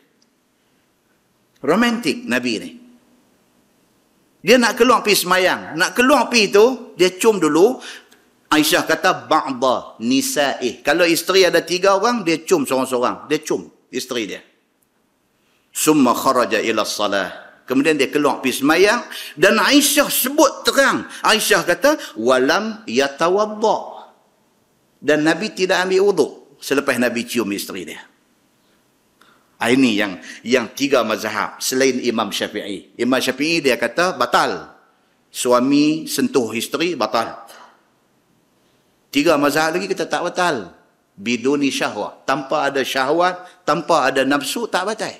Romantik Nabi ni. Dia nak keluar pergi semayang. Nak keluar pergi tu, dia cium dulu. Aisyah kata, ba'da nisa'ih. Kalau isteri ada 3 orang, dia cium seorang-seorang. Dia cium isteri dia. Summa kharaja ila salah. Kemudian dia keluar pergi semayang. Dan Aisyah sebut terang. Aisyah kata, walam yatawadda. Dan Nabi tidak ambil wuduk selepas Nabi cium isteri dia. Ini yang 3 mazhab selain Imam Syafi'i. Imam Syafi'i dia kata batal. Suami sentuh isteri batal. 3 mazhab lagi kita tak batal. Biduni syahwat. Tanpa ada syahwat, tanpa ada nafsu, tak batal.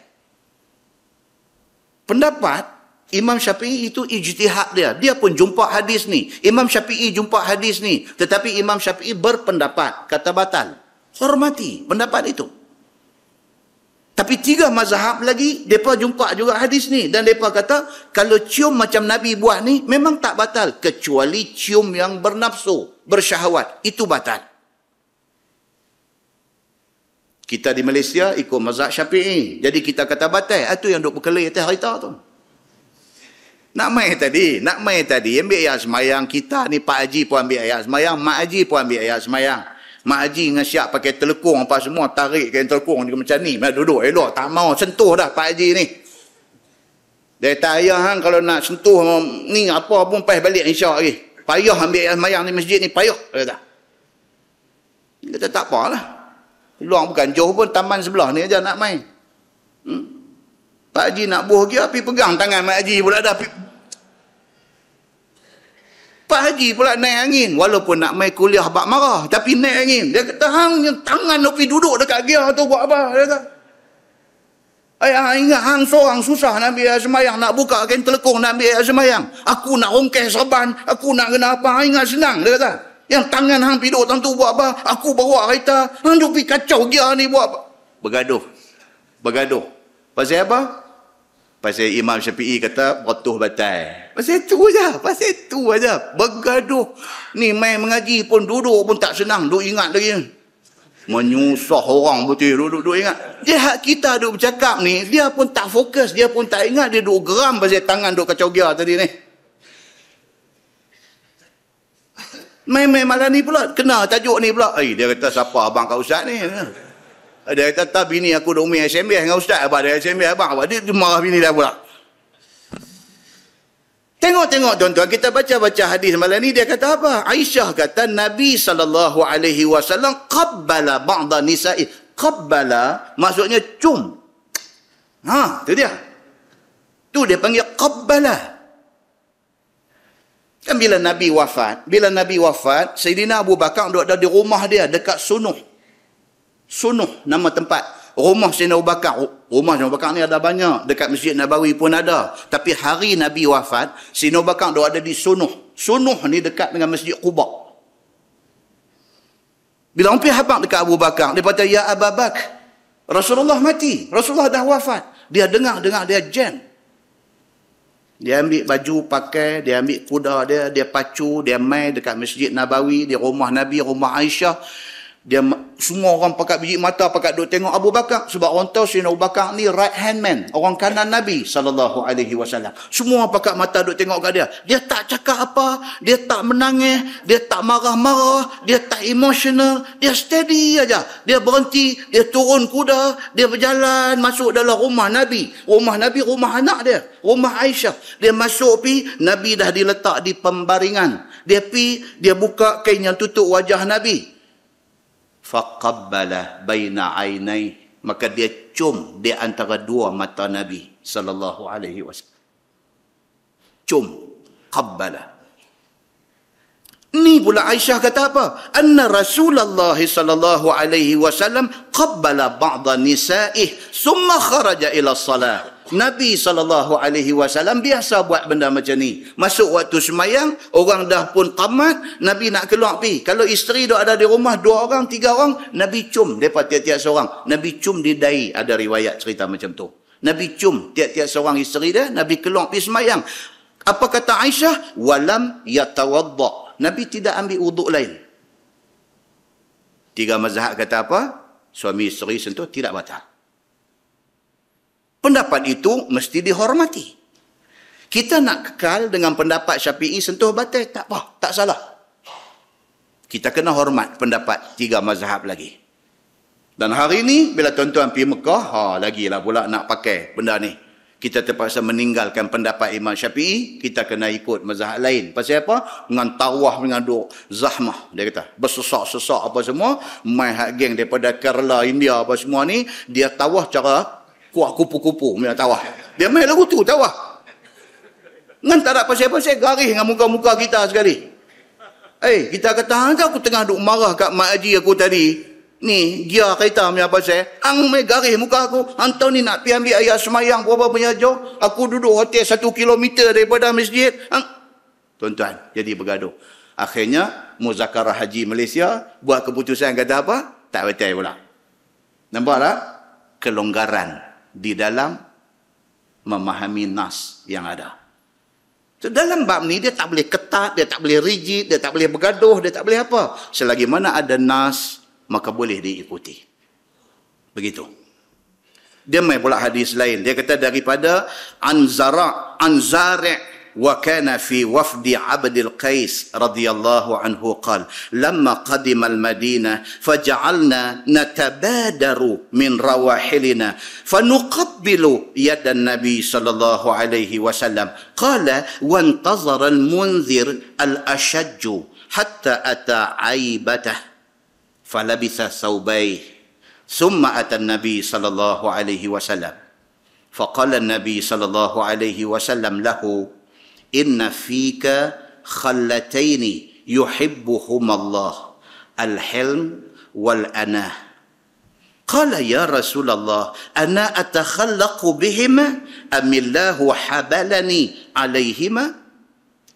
Pendapat Imam Syafi'i itu ijtihad dia. Dia pun jumpa hadis ni. Imam Syafi'i jumpa hadis ni. Tetapi Imam Syafi'i berpendapat. Kata batal. Hormati pendapat itu. Tapi 3 mazhab lagi, mereka jumpa juga hadis ni. Dan mereka kata, kalau cium macam Nabi buat ni, memang tak batal. Kecuali cium yang bernafsu, bersyahwat. Itu batal. Kita di Malaysia ikut mazhab Syafi'i. Jadi kita kata batal. Itu yang duk berkelai atas harita tu. Nak main tadi. Ambil ayat semayang. Kita ni Pak Haji pun ambil ayat semayang. Mak Haji pun ambil ayat semayang. Mak Haji dengan siap pakai telekung apa semua. Tarik kain telekung macam ni. Duduk elok. Tak mau sentuh dah Pak Haji ni. Dia kata ayah hang kalau nak sentuh ni apa pun payah balik insya lagi. Payah ambil ayat semayang ni masjid ni. Payah. Dia kata tak apalah. Luang bukan jauh pun, taman sebelah ni aja nak main. Pak Haji nak buh dia, pergi pegang tangan Mak Haji pula dah. Pak Haji pula naik angin. Walaupun nak main kuliah bak marah, tapi naik angin. Dia kata, hang yang tangan nak pergi duduk dekat gear tu buat apa? Dia kata, ayah ingat hang seorang susah nak ambil semayang, nak buka kain telekung nak ambil semayang. Aku nak rongkeh serban, aku nak kena apa, hang ingat senang. Dia kata, yang tangan hang piduk tentu buat apa? Aku bawa kereta, hang duk pergi kacau dia ni buat apa? Bergaduh. Pasal apa? Pasal Imam Syafi'i kata botuh batal. Pasal itu aja. Bergaduh. Ni main mengaji pun duduk pun tak senang, duk ingat lagi. Menyusah orang betul duduk ingat. Dia hak kita duk bercakap ni, dia pun tak fokus, dia pun tak ingat, dia duk geram pasal tangan duk kacau dia tadi ni. Main-main malam ni pula, kena tajuk ni pula. Dia kata, siapa abang kau ustaz ni? Dia kata, tak bini aku dah umi SMS dengan ustaz. Abang dia SMS abang. Dia marah bini dah pula. Tengok tuan-tuan, kita baca-baca hadis malam ni, dia kata apa? Aisyah kata, Nabi SAW qabbala ba'da nisa'i. Qabbala, maksudnya cium. Tu dia. Tu dia panggil qabbala. Kan bila Nabi wafat, Sayyidina Abu Bakar duduk ada di rumah dia dekat Sunuh. Sunuh nama tempat. Rumah Sayyidina Abu Bakar. Rumah Sayyidina Abu Bakar ni ada banyak. Dekat Masjid Nabawi pun ada. Tapi hari Nabi wafat, Sayyidina Abu Bakar duduk ada di Sunuh. Sunuh ni dekat dengan Masjid Quba. Bila orang pergi habaq dekat Abu Bakar, dia kata, ya Abu Bakar, Rasulullah mati. Rasulullah dah wafat. Dia dengar dia jam. Dia ambil baju pakai, dia ambil kuda dia pacu, dia main dekat Masjid Nabawi, di rumah Nabi, rumah Aisyah. Dia semua orang pakat biji mata, pakat duk tengok Abu Bakar. Sebab orang tahu Sayyidina Abu Bakar ni right hand man, orang kanan Nabi SAW. Semua pakat mata duk tengok kat dia. Dia tak cakap apa, dia tak menangis, dia tak marah-marah, dia tak emotional, dia steady aja. Dia berhenti, dia turun kuda, dia berjalan masuk dalam rumah Nabi. Rumah Nabi, rumah anak dia, rumah Aisyah. Dia masuk pi, Nabi dah diletak di pembaringan. Dia pi, dia buka kain yang tutup wajah Nabi. Faqabbala baina ainai, maka dia cium di antara dua mata Nabi sallallahu alaihi wasallam. Cium, qabbala. Ni pula Aisyah kata apa? Anna Rasulullah sallallahu alaihi wasallam qabbala ba'dha nisa'ih thumma kharaja ila salat. Nabi SAW biasa buat benda macam ni. Masuk waktu semayang, orang dah pun tamat, Nabi nak keluar pi. Kalau isteri dah ada di rumah, 2 orang, 3 orang, Nabi cium mereka tiap-tiap seorang. Nabi cium di dahi, ada riwayat cerita macam tu. Nabi cium tiap-tiap seorang isteri dia, Nabi keluar pi semayang. Apa kata Aisyah? Walam yatawadda. Nabi tidak ambil wuduk lain. 3 mazhab kata apa? Suami isteri sentuh tidak batal. Pendapat itu mesti dihormati. Kita nak kekal dengan pendapat Syafi'i sentuh batal, tak apa, tak salah. Kita kena hormat pendapat 3 mazhab lagi. Dan hari ni bila tuan-tuan pergi Mekah, lagilah pula nak pakai benda ni. Kita terpaksa meninggalkan pendapat Imam Syafi'i, kita kena ikut mazhab lain. Pasal apa? Dengan tawah, dengan duk zahmah. Dia kata, bersesak-sesak apa semua. Mai hak geng daripada Kerala, India apa semua ni, dia tawah cara kuah kupu-kupu punya tawah. Dia main lagu tu tawah. Ngan tak ada pasal-pasal garis dengan muka-muka kita sekali. Kita kata, aku tengah duk marah kat mak haji aku tadi. Ni, dia kereta punya pasal. Ang main garis muka aku. Antau ni nak pergi ambil ayat semayang berapa punya jauh. Aku duduk hotel 1 kilometer daripada masjid. Tuan-tuan, jadi bergaduh. Akhirnya, Muzakarah Haji Malaysia buat keputusan kata apa? Tak betul pula. Nampak tak? Kelonggaran di dalam memahami nas yang ada. So, dalam bab ni dia tak boleh ketat, dia tak boleh rigid, dia tak boleh bergaduh, dia tak boleh apa. Selagi mana ada nas, maka boleh diikuti. Begitu. Dia main pula hadis lain. Dia kata daripada Anzari' wa kana fi wafdi Abdul Qais radhiyallahu anhu qala lamma qadima al-Madinah faja'alna natabadaru min rawahilina fanuqabbilu yada an-nabi sallallahu alaihi wasallam qala wa intazara al-Munzir al-Ashajj hatta ata Aibatah falabitha thawbayhi thumma ata an-nabi sallallahu alaihi wasallam faqala an-nabi sallallahu alaihi wasallam lahu inna fika khallataini yuhibbuhum Allah al-hilm wal-anah. Qala ya Rasulullah ana atakhallaqu bihima amillahu habalani alayhima.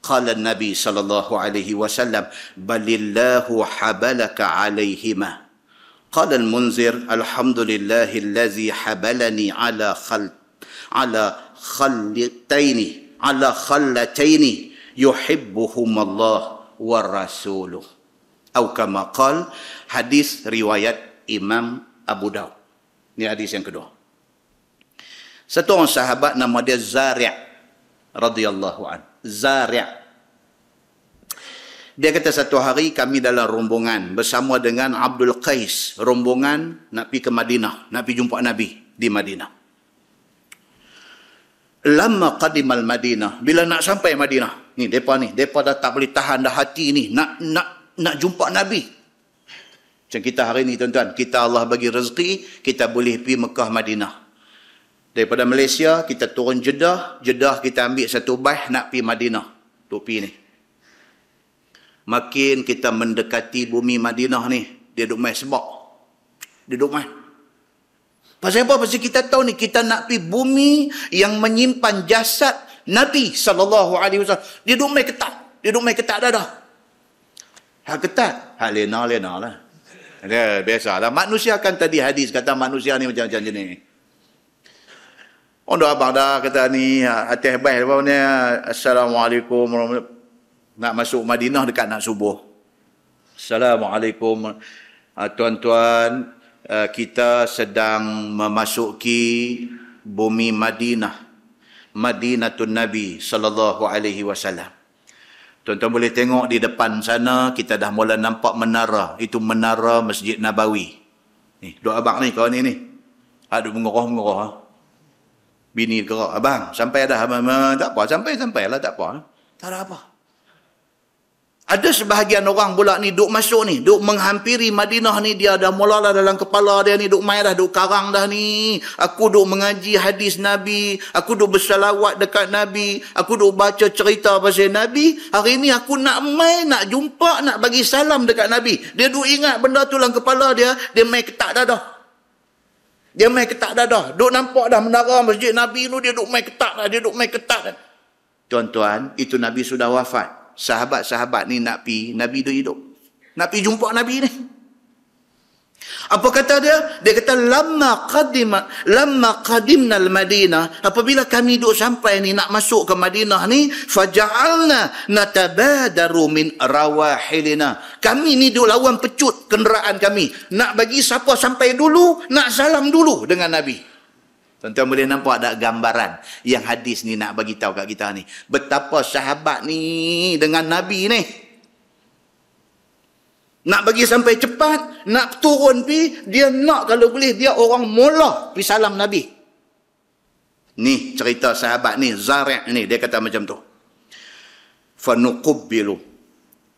Qala an-nabi sallallahu alaihi wasallam balillahu habalaka alayhima. Qala al-Munzir alhamdulillahi allazi habalani ala khallataini ala khallataini yuhibbuhum Allah wa rasuluh. Atau kama qal, hadis riwayat Imam Abu Daud. Ini hadis yang kedua. Satu orang sahabat nama dia Zari' radhiyallahu an. Zari'. Dia kata satu hari kami dalam rombongan bersama dengan Abdul Qais, rombongan nak pergi ke Madinah, nak pergi jumpa Nabi di Madinah. Lama qadimal Madinah, bila nak sampai Madinah, depa dah tak boleh tahan dah hati ni nak jumpa Nabi. Macam kita hari ni tuan-tuan, kita Allah bagi rezeki, kita boleh pergi Mekah Madinah. Daripada Malaysia kita turun Jeddah kita ambil satu bas nak pergi Madinah. Duk pergi ni. Makin kita mendekati bumi Madinah ni, dia duk main sebab. Dia duk main. Pasal apa? Pasal kita tahu ni, kita nak pergi bumi yang menyimpan jasad Nabi SAW. Dia duk main ketat. Dia duk main ketat dah. Hak ketat. Hak lena lah. Dia biasalah. Manusia kan tadi hadis kata manusia ni macam-macam jenis. Orang abang dah kata ni, atas baik apa ni, Assalamualaikum warahmatullahi. Nak masuk Madinah dekat nak subuh. Assalamualaikum. Tuan-tuan, kita sedang memasuki bumi Madinah. Madinatun Nabi sallallahu alaihi wasallam. Tuan-tuan boleh tengok di depan sana, kita dah mula nampak menara. Itu menara Masjid Nabawi. Ni, duk abang ni, kawan ni. Duk mengeroh-mengeroh. Bini gerak, abang, sampai dah. Tak apa, sampai lah, tak apa. Tak ada apa. Ada sebahagian orang pula ni duk masuk ni, duk menghampiri Madinah ni, dia dah mulalah dalam kepala dia ni, duk main dah, duk karang dah ni. Aku duk mengaji hadis Nabi, aku duk bersalawat dekat Nabi, aku duk baca cerita pasal Nabi. Hari ni aku nak main, nak jumpa, nak bagi salam dekat Nabi. Dia duk ingat benda tu dalam kepala dia, dia main ketak dadah. Dia main ketak dadah. Duk nampak dah menara Masjid Nabi tu, dia duk main ketak dah, dia duk main ketak dah. Tuan-tuan, itu Nabi sudah wafat. Sahabat-sahabat ni nak pi, Nabi tu hidup. Nak pi jumpa Nabi ni. Apa kata dia? Dia kata lamma qadimna al-Madinah, apabila kami duk sampai ni nak masuk ke Madinah ni, faja'alna natabadaru min rawahilina. Kami ni duk lawan pecut kenderaan kami. Nak bagi siapa sampai dulu, nak salam dulu dengan Nabi. Tuan-tuan boleh nampak tak gambaran yang hadis ni nak bagi tahu kat kita ni. Betapa sahabat ni dengan Nabi ni. Nak bagi sampai cepat, nak turun pi, dia nak kalau boleh dia orang mula pi salam Nabi. Ni cerita sahabat ni, Zari' ni, dia kata macam tu. Fanuqubbilu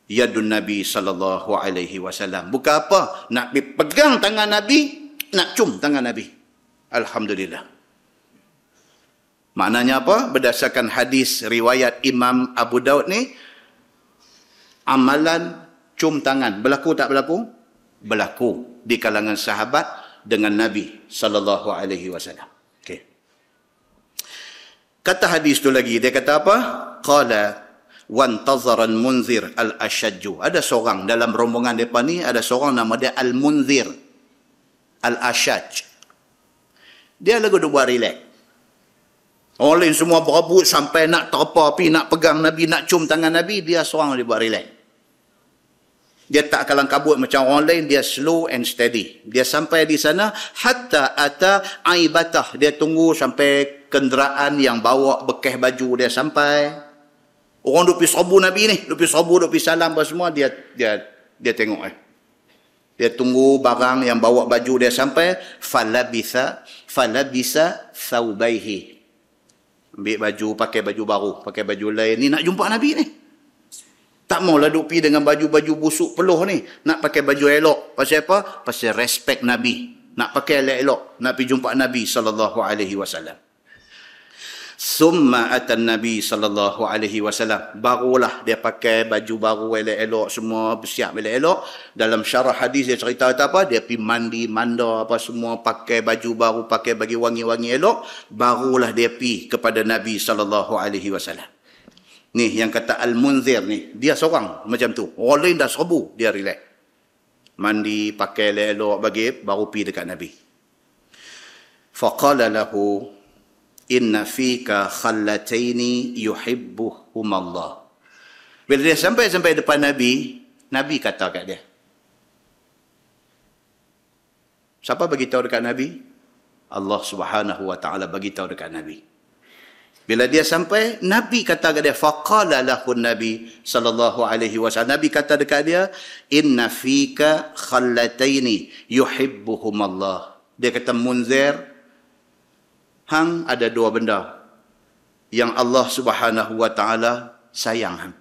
yadun Nabi sallallahu alaihi wasallam. Bukan apa, nak pegang tangan Nabi, nak cium tangan Nabi. Alhamdulillah. Maknanya apa? Berdasarkan hadis riwayat Imam Abu Daud ni, amalan cium tangan berlaku tak berlaku? Berlaku di kalangan sahabat dengan Nabi sallallahu alaihi wasallam. Okey. Kata hadis tu lagi, dia kata apa? Qala wantazara al-Munzir al-Ashajju. Ada seorang dalam rombongan depa ni, ada seorang nama dia Al-Munzir al-Ashaj. Dia lagu duk buat relax. Orang lain semua berebut sampai nak terpa pi, nak pegang Nabi, nak cium tangan Nabi, dia seorang dia buat relax. Dia tak kalang kabut macam orang lain, dia slow and steady. Dia sampai di sana hatta ata aibatah. Dia tunggu sampai kenderaan yang bawa bekas baju dia sampai. Orang duk pi serbu Nabi ni, duk pi serbu, duk pi salam apa semua, dia tengok Dia tunggu barang yang bawa baju dia sampai. Falabisa thawbaihi. Ambil baju, pakai baju baru, pakai baju lain. Ni nak jumpa Nabi ni. Tak maulah duk pergi dengan baju-baju busuk peluh ni. Nak pakai baju elok. Pasal apa? Pasal respect Nabi. Nak pakai elok-elok. Nak pergi jumpa Nabi sallallahu alaihi wasallam. Summa atan Nabi sallallahu alaihi wasallam. Barulah dia pakai baju baru elok-elok, semua bersiap elok-elok. Dalam syarah hadis dia cerita apa? Dia pergi mandi, manda apa semua, pakai baju baru, pakai bagi wangi-wangi elok, barulah dia pergi kepada Nabi sallallahu alaihi wasallam. Ni yang kata Al-Munzir ni, dia seorang macam tu. Orang lain dah serbu, dia relax. Mandi, pakai elok-elok bagi, baru pergi dekat Nabi. Faqala lahu inna fika khallataini yuhibbuhum Allah. Bila dia sampai depan Nabi, Nabi kata kat dia. Siapa bagi tahu dekat Nabi? Allah Subhanahu wa taala bagi tahu dekat Nabi. Bila dia sampai, Nabi kata kat dia, faqala lahu Nabi sallallahu alaihi wasallam. Nabi kata dekat dia, inna fika khallataini yuhibbuhum Allah. Dia kata, Munzir, hang ada dua benda yang Allah Subhanahu wa taala sayang hang.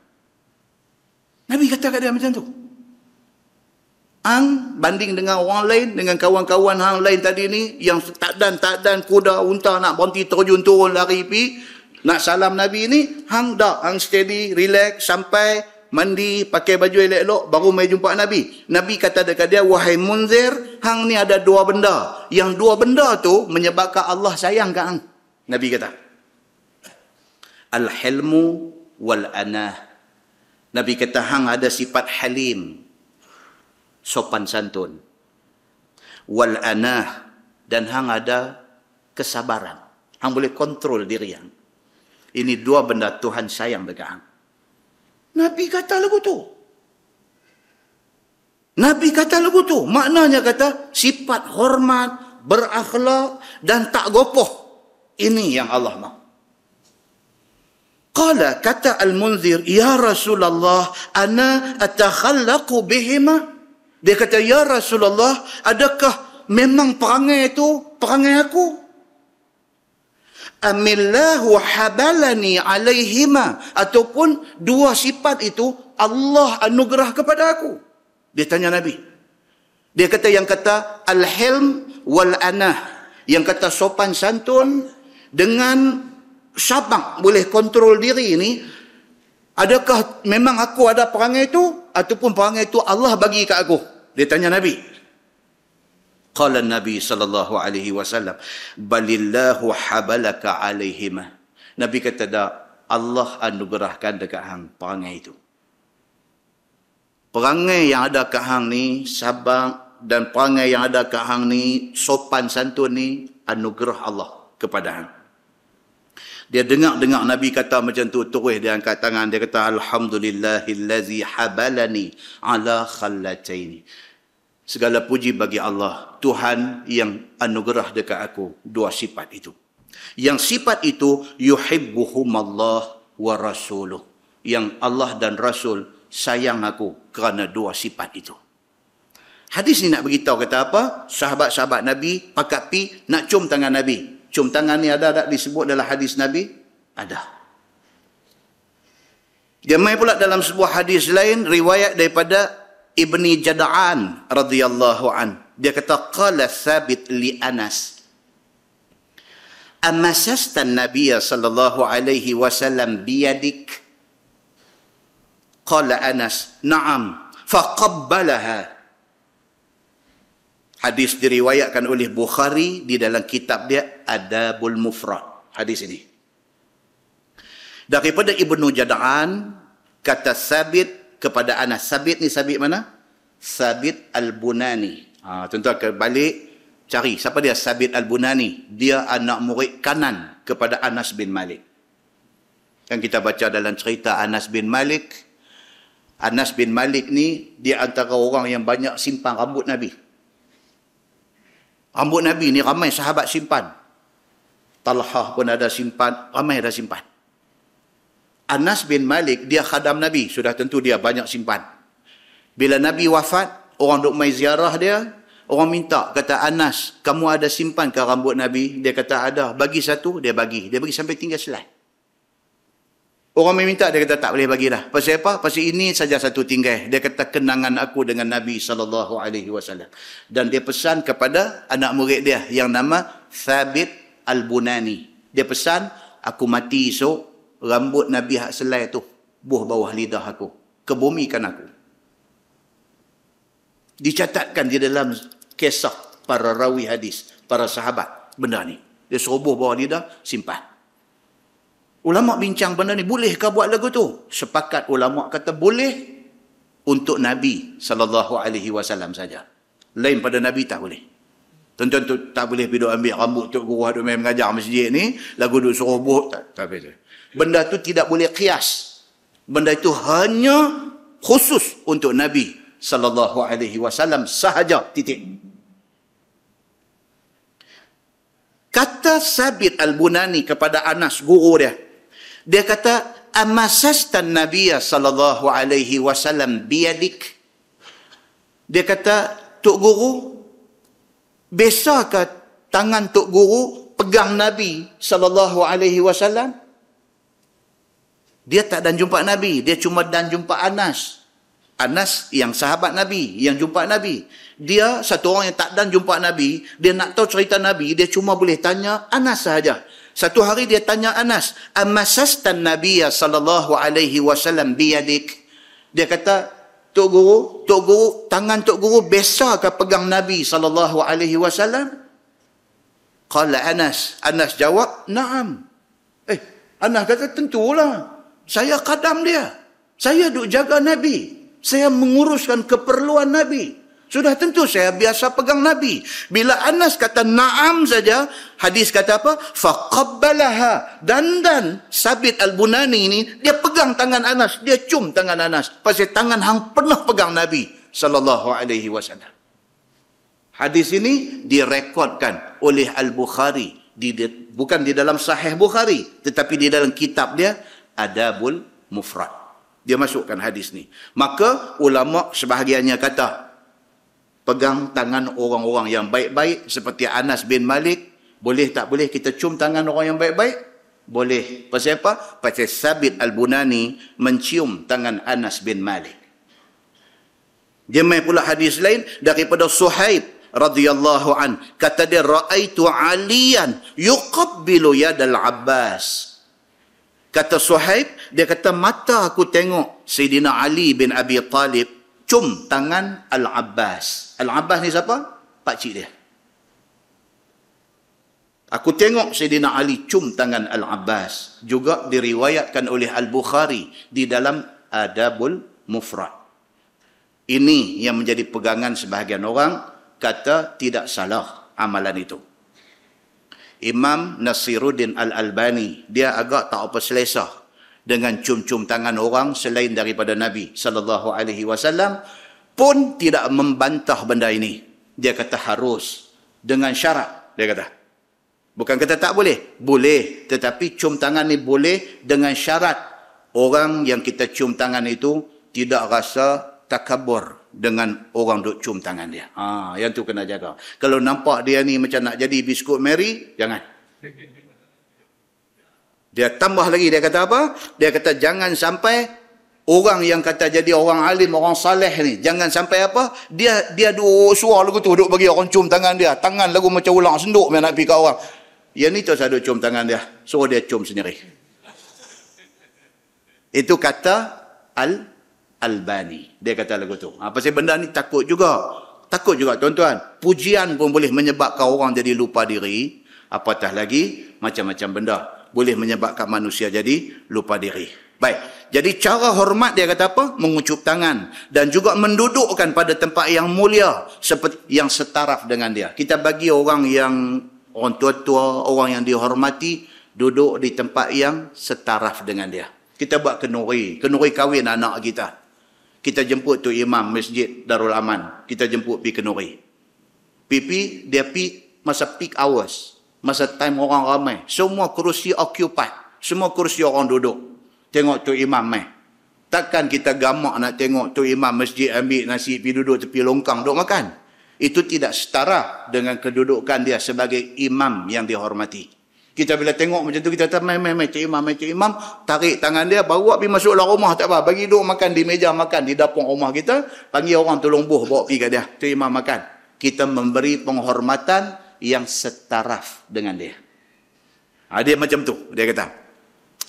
Nabi kata kat dia macam tu. Hang banding dengan orang lain, dengan kawan-kawan hang lain tadi ni yang tak dan kuda unta nak berhenti terjun turun lari pi nak salam Nabi ni, hang dah, hang steady, relax sampai mandi, pakai baju elok-elok, baru mai jumpa Nabi. Nabi kata dekat dia, wahai Munzir, hang ni ada dua benda. Yang dua benda tu menyebabkan Allah sayang kat hang. Nabi kata, Al-hilmu wal-anah. Nabi kata, hang ada sifat halim, sopan santun. Wal-anah, dan hang ada kesabaran. Hang boleh kontrol diri hang. Ini dua benda Tuhan sayang dekat hang. Nabi kata lagu tu. Nabi kata lagu tu. Maknanya kata sifat hormat, berakhlak dan tak gopoh. Ini yang Allah mahu. Qala, kata Al-Munzir, ya Rasulullah, ana atakhallaqu bihima. Dia kata, ya Rasulullah, adakah memang perangai itu perangai aku? Amillahu habalani alaihima. Ataupun dua sifat itu Allah anugerah kepada aku. Dia tanya Nabi. Dia kata, yang kata al-hilm wal-anah. Yang kata sopan santun dengan sabar, boleh kontrol diri ini, adakah memang aku ada perangai itu ataupun perangai itu Allah bagi kat aku? Dia tanya Nabi. Qala Nabi sallallahu alaihi wasallam, balillahu habalaka alaihima. Nabi kata, dah, Allah anugerahkan dekat hang perangai itu. Perangai yang ada kat hang ni sabar, dan perangai yang ada kat hang ni sopan santun ni anugerah Allah kepada hang. Dia dengar Nabi kata macam tu, terus dia angkat tangan, dia kata, alhamdulillahillazi habalani ala khallataini. Segala puji bagi Allah, Tuhan yang anugerah dekat aku dua sifat itu. Yang sifat itu yuhibbuhumallah wa rasuluh. Yang Allah dan Rasul sayang aku kerana dua sifat itu. Hadis ni nak beritahu kata apa? Sahabat-sahabat Nabi pakat pi nak cium tangan Nabi. Cium tangan ni ada tak disebut dalam hadis Nabi? Ada. Dia mai pula dalam sebuah hadis lain, riwayat daripada Ibni Jada'an radhiyallahu an. Dia kata, qala Thabit li Anas, amasasta an-nabiy sallallahu alaihi wasallam biyadik? Qala Anas, na'am, faqabbalaha. Hadis diriwayatkan oleh Bukhari di dalam kitab dia Adabul Mufrad. Hadis ini. Daripada Ibnu Jada'an, kata Sabit kepada Anas. Sabit ni Sabit mana? Sabit Al-Bunani. Tuan-tuan balik cari siapa dia Sabit Al-Bunani. Dia anak murid kanan kepada Anas bin Malik. Kan kita baca dalam cerita Anas bin Malik. Anas bin Malik ni dia antara orang yang banyak simpan rambut Nabi. Rambut Nabi ni ramai sahabat simpan. Talhah pun ada simpan, ramai ada simpan. Anas bin Malik, dia khadam Nabi. Sudah tentu dia banyak simpan. Bila Nabi wafat, orang duk mai ziarah dia, orang minta, kata, Anas, kamu ada simpan ke rambut Nabi? Dia kata, ada. Bagi satu, dia bagi. Dia bagi sampai tinggal selai. Orang minta, dia kata, tak boleh bagi dah. Pasal apa? Pasal ini saja satu tinggal. Dia kata, kenangan aku dengan Nabi SAW. Dan dia pesan kepada anak murid dia yang nama Thabit Al-Bunani. Dia pesan, aku mati esok, rambut Nabi hak selai tu buah bawah lidah aku. Kebumikan aku. Dicatatkan di dalam kisah para rawi hadis, para sahabat, benda ni. Dia suruh buah bawah lidah, simpan. Ulama bincang benda ni, bolehkah buat lagu tu? Sepakat ulama kata boleh untuk Nabi SAW saja. Lain pada Nabi tak boleh. Tuan-tuan tu tak boleh pergi ambil rambut Tok Guru duk main mengajar masjid ni, lagu duk suruh buh, tak boleh. Benda tu tidak boleh qiyas. Benda itu hanya khusus untuk Nabi SAW sahaja, titik. Kata Sabit Al-Bunani kepada Anas, guru dia. Dia kata, amasastan Nabiya sallallahu alaihi wasallam biyadik? Dia kata, Tok Guru, biasakah tangan Tok Guru pegang Nabi sallallahu alaihi wasallam? Dia tak dan jumpa Nabi, dia cuma dan jumpa Anas. Anas yang sahabat Nabi, yang jumpa Nabi. Dia satu orang yang tak dan jumpa Nabi, dia nak tahu cerita Nabi, dia cuma boleh tanya Anas sahaja. Satu hari dia tanya Anas, amasastan Nabiya sallallahu alaihi wasallam biyadik? Dia kata, Tok Guru, tangan Tok Guru biasakah pegang Nabi sallallahu alaihi wasallam? Qala Anas jawab, na'am. Anas kata, tentulah. Saya qadam dia. Saya duk jaga Nabi. Saya menguruskan keperluan Nabi. Sudah tentu saya biasa pegang Nabi. Bila Anas kata na'am saja, hadis kata apa? Faqabbalaha. Dan Sabit Al-Bunani ini, dia pegang tangan Anas. Dia cium tangan Anas. Pasal tangan hang pernah pegang Nabi sallallahu alaihi wasallam. Hadis ini direkodkan oleh Al-Bukhari, bukan di dalam Sahih Bukhari, tetapi di dalam kitab dia Adabul Mufrad. Dia masukkan hadis ni. Maka ulama sebahagiannya kata, pegang tangan orang-orang yang baik-baik seperti Anas bin Malik. Boleh tak boleh kita cium tangan orang yang baik-baik? Boleh. Pasal apa? Pasal Sabit Al-Bunani mencium tangan Anas bin Malik. Dia main pula hadis lain daripada Suhaib radhiyallahu an, kata dia, raaitu Aliyan yuqabbilu yadal Abbas. Kata Suhaib, dia kata mata aku tengok Sayyidina Ali bin Abi Talib cium tangan Al-Abbas. Al-Abbas ni siapa? Pakcik dia. Aku tengok Sayyidina Ali cium tangan Al-Abbas. Juga diriwayatkan oleh Al-Bukhari di dalam Adabul Mufrad. Ini yang menjadi pegangan sebahagian orang, kata tidak salah amalan itu. Imam Nasiruddin Al-Albani, dia agak tak apa selesa dengan cium-cium tangan orang selain daripada Nabi sallallahu alaihi wasallam, pun tidak membantah benda ini. Dia kata harus dengan syarat. Dia kata, bukan kata tak boleh, boleh, tetapi cium tangan ni boleh dengan syarat orang yang kita cium tangan itu tidak rasa takabur dengan orang duk cium tangan dia. Yang tu kena jaga. Kalau nampak dia ni macam nak jadi biskut Mary, jangan. Dia tambah lagi, dia kata apa? Dia kata jangan sampai orang yang kata jadi orang alim, orang saleh ni, jangan sampai apa? Dia duk suar lagu tu, duk bagi orang cium tangan dia. Tangan lagu macam ulang senduk nak pergi kat orang. Yang ni tu saya duk cium tangan dia. Suruh dia cium sendiri. Itu kata Albani. Dia kata lagu tu. Pasal benda ni takut juga. Takut juga tuan-tuan. Pujian pun boleh menyebabkan orang jadi lupa diri. Apatah lagi macam-macam benda boleh menyebabkan manusia jadi lupa diri. Baik. Jadi cara hormat dia kata apa? Mengucup tangan. Dan juga mendudukkan pada tempat yang mulia. Seperti yang setaraf dengan dia. Kita bagi orang tua-tua, orang yang dihormati, duduk di tempat yang setaraf dengan dia. Kita buat kenuri kahwin anak kita. Kita jemput tu imam masjid Darul Aman. Kita jemput pergi kenuri. Dia pergi masa peak hours. Masa time orang ramai. Semua kerusi occupied. Semua kerusi orang duduk. Tengok tu imam mai. Takkan kita gamak nak tengok tu imam masjid ambil nasi pergi duduk tepi longkang duduk makan. Itu tidak setara dengan kedudukan dia sebagai imam yang dihormati. Kita bila tengok macam tu, kita kata, mai, cik imam, tarik tangan dia, bawa pergi masuk dalam rumah, tak apa. Bagi duduk makan di meja makan, di dapur rumah kita, panggil orang tolong buh, bawa pergi kat dia. Cik imam makan. Kita memberi penghormatan yang setaraf dengan dia. Dia macam tu, dia kata.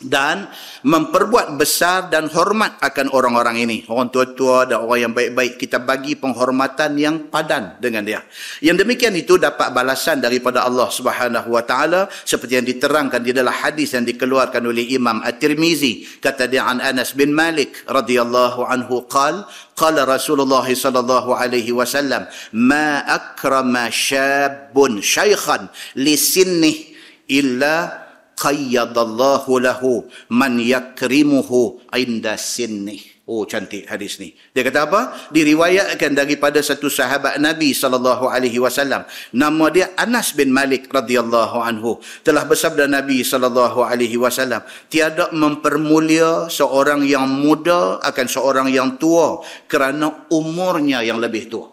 Dan memperbuat besar dan hormat akan orang-orang ini. Orang tua-tua dan orang yang baik-baik. Kita bagi penghormatan yang padan dengan dia. Yang demikian itu dapat balasan daripada Allah Subhanahu Wa Taala seperti yang diterangkan di dalam hadis yang dikeluarkan oleh Imam At-Tirmizi. Kata dia an Anas bin Malik radhiyallahu anhu qala Rasulullah sallallahu alaihi wasallam, ma akrama syabun syaikhan li sinnih illa qayyadallahu lahu man yakrimuhu inda sinnih. Oh, cantik hadis ni. Dia kata apa? Diriwayatkan daripada satu sahabat Nabi sallallahu alaihi wasallam. Nama dia Anas bin Malik radhiyallahu anhu. Telah bersabda Nabi sallallahu alaihi wasallam, tiada mempermulia seorang yang muda akan seorang yang tua kerana umurnya yang lebih tua.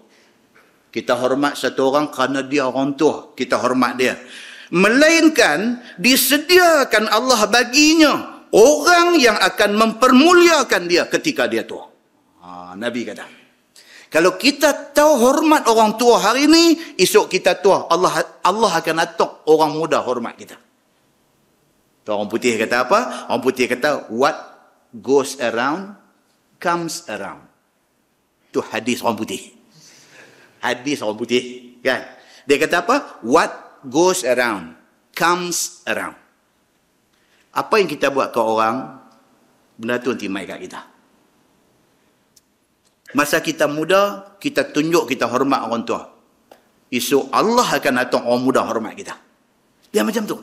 Kita hormat satu orang kerana dia orang tua. Kita hormat dia. Melainkan disediakan Allah baginya orang yang akan mempermuliakan dia ketika dia tua. Nabi kata, kalau kita tahu hormat orang tua hari ini, esok kita tua, Allah akan atok orang muda hormat kita. Orang putih kata apa? Orang putih kata, what goes around comes around. Itu hadis orang putih. Hadis orang putih, kan? Dia kata apa? What goes around comes around. Apa yang kita buat ke orang, benda tu nanti mai kat kita. Masa kita muda, kita tunjuk kita hormat orang tua. Esok Allah akan atok orang muda hormat kita. Dia macam tu.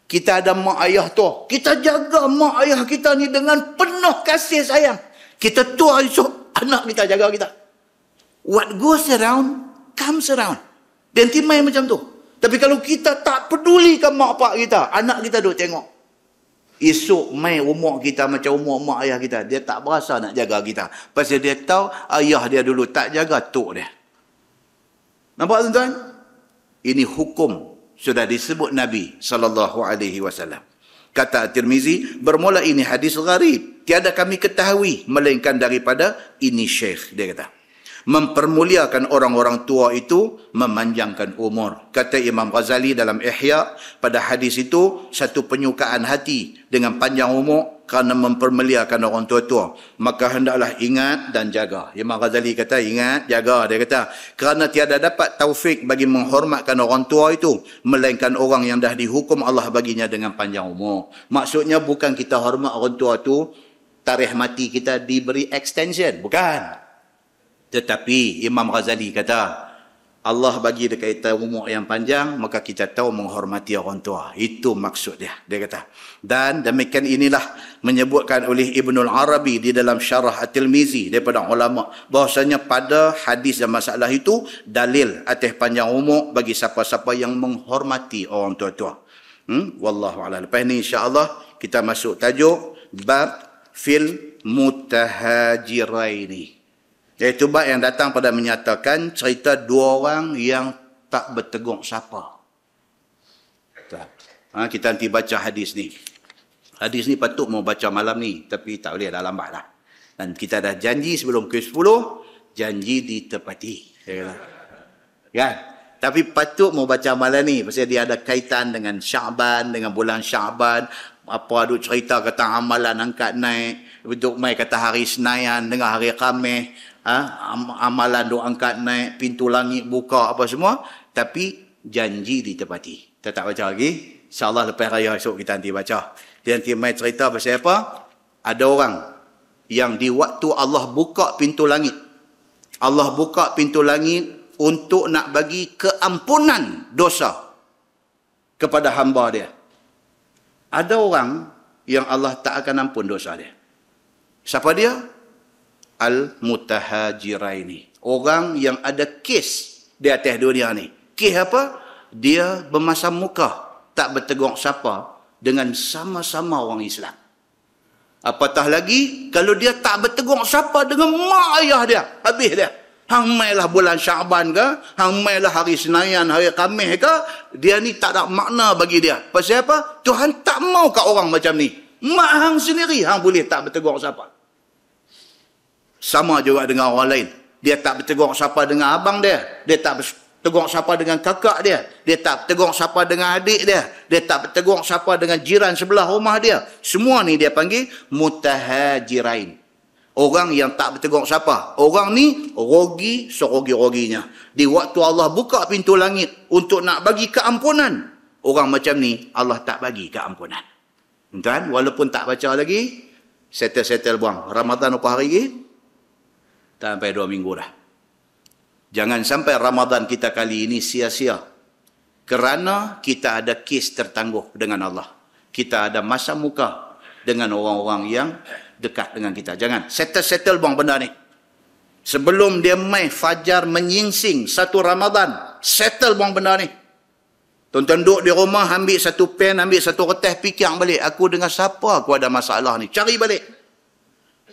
Kita ada mak ayah tua, kita jaga mak ayah kita ni dengan penuh kasih sayang. Kita tua esok, Anak kita jaga kita. What goes around, comes around. Dan timai macam tu. Tapi kalau kita tak pedulikan mak pak kita, anak kita duk tengok. Esok mai umur kita macam umur mak ayah kita. Dia tak berasa nak jaga kita. Pasal dia tahu ayah dia dulu tak jaga tok dia. Nampak tuan-tuan? Ini hukum sudah disebut Nabi SAW. Kata Tirmizi, bermula ini hadis gharib. Tiada kami ketahui melainkan daripada ini syekh. Dia kata. Mempermuliakan orang-orang tua itu memanjangkan umur. Kata Imam Ghazali dalam Ihya, pada hadis itu satu penyukaan hati dengan panjang umur kerana mempermuliakan orang tua-tua. Maka hendaklah ingat dan jaga. Imam Ghazali kata ingat, jaga. Dia kata kerana tiada dapat taufik bagi menghormatkan orang tua itu melainkan orang yang dah dihukum Allah baginya dengan panjang umur. Maksudnya bukan kita hormat orang tua tu tarikh mati kita diberi extension, bukan. Tetapi Imam Ghazali kata, Allah bagi dekat kita umur yang panjang, maka kita tahu menghormati orang tua. Itu maksud dia. Dia kata. Dan demikian inilah menyebutkan oleh Ibnul Arabi di dalam Syarah At-Tirmizi daripada ulama, bahasanya pada hadis dan masalah itu dalil atas panjang umur bagi siapa-siapa yang menghormati orang tua-tua. Wallahu a'lam. Lepas ni insya-Allah kita masuk tajuk bab fil mutahajiraini. Iaitu bab yang datang pada menyatakan cerita dua orang yang tak bertegur siapa. Kita nanti baca hadis ni. Hadis ni patut mau baca malam ni. Tapi tak boleh, dah lambat lah. Dan kita dah janji sebelum ke 10, janji ditepati. Kan? Tapi patut mau baca malam ni. Pasal dia ada kaitan dengan Syaban, dengan bulan Syaban. Apa ada cerita kata amalan angkat naik. Duk mai kata hari Senayan dengan hari Khamis. Amalan doa angkat naik, pintu langit buka apa semua, tapi janji ditepati. Kita tak baca lagi, insyaAllah lepas raya esok kita nanti baca. Dia nanti main cerita pasal apa? Ada orang yang di waktu Allah buka pintu langit, Allah buka pintu langit untuk nak bagi keampunan dosa kepada hamba dia. Ada orang yang Allah tak akan ampun dosa dia. Siapa dia? Al-mutahajiraini. Orang yang ada kes di atas dunia ni. Kes apa? Dia bermasam muka, tak bertegur siapa dengan sama-sama orang Islam. Apatah lagi kalau dia tak bertegur siapa dengan mak ayah dia, habis dia. Hang mailah bulan Syaban ke, hang mailah hari Senayan, hari Khamis ke, dia ni tak ada makna bagi dia. Pasal apa? Tuhan tak mau kat orang macam ni. Mak hang sendiri hang boleh tak bertegur siapa. Sama juga dengan orang lain. Dia tak bertegur siapa dengan abang dia. Dia tak bertegur siapa dengan kakak dia. Dia tak bertegur siapa dengan adik dia. Dia tak bertegur siapa dengan jiran sebelah rumah dia. Semua ni dia panggil mutahajirain. Orang yang tak bertegur siapa. Orang ni rogi serogi-roginya. Di waktu Allah buka pintu langit untuk nak bagi keampunan, orang macam ni Allah tak bagi keampunan. Tuan, walaupun tak baca lagi, settle buang. Ramadan apa hari lagi? Sampai 2 minggu dah. Jangan sampai Ramadan kita kali ini sia-sia. Kerana kita ada kes tertangguh dengan Allah. Kita ada masa muka dengan orang-orang yang dekat dengan kita. Jangan. Settle buang benda ni. Sebelum dia mai fajar menyingsing satu Ramadan, settle buang benda ni. Tuan-tuan duduk di rumah, ambil satu pen, ambil satu kertas, fikir balik. Aku dengan siapa aku ada masalah ni? Cari balik.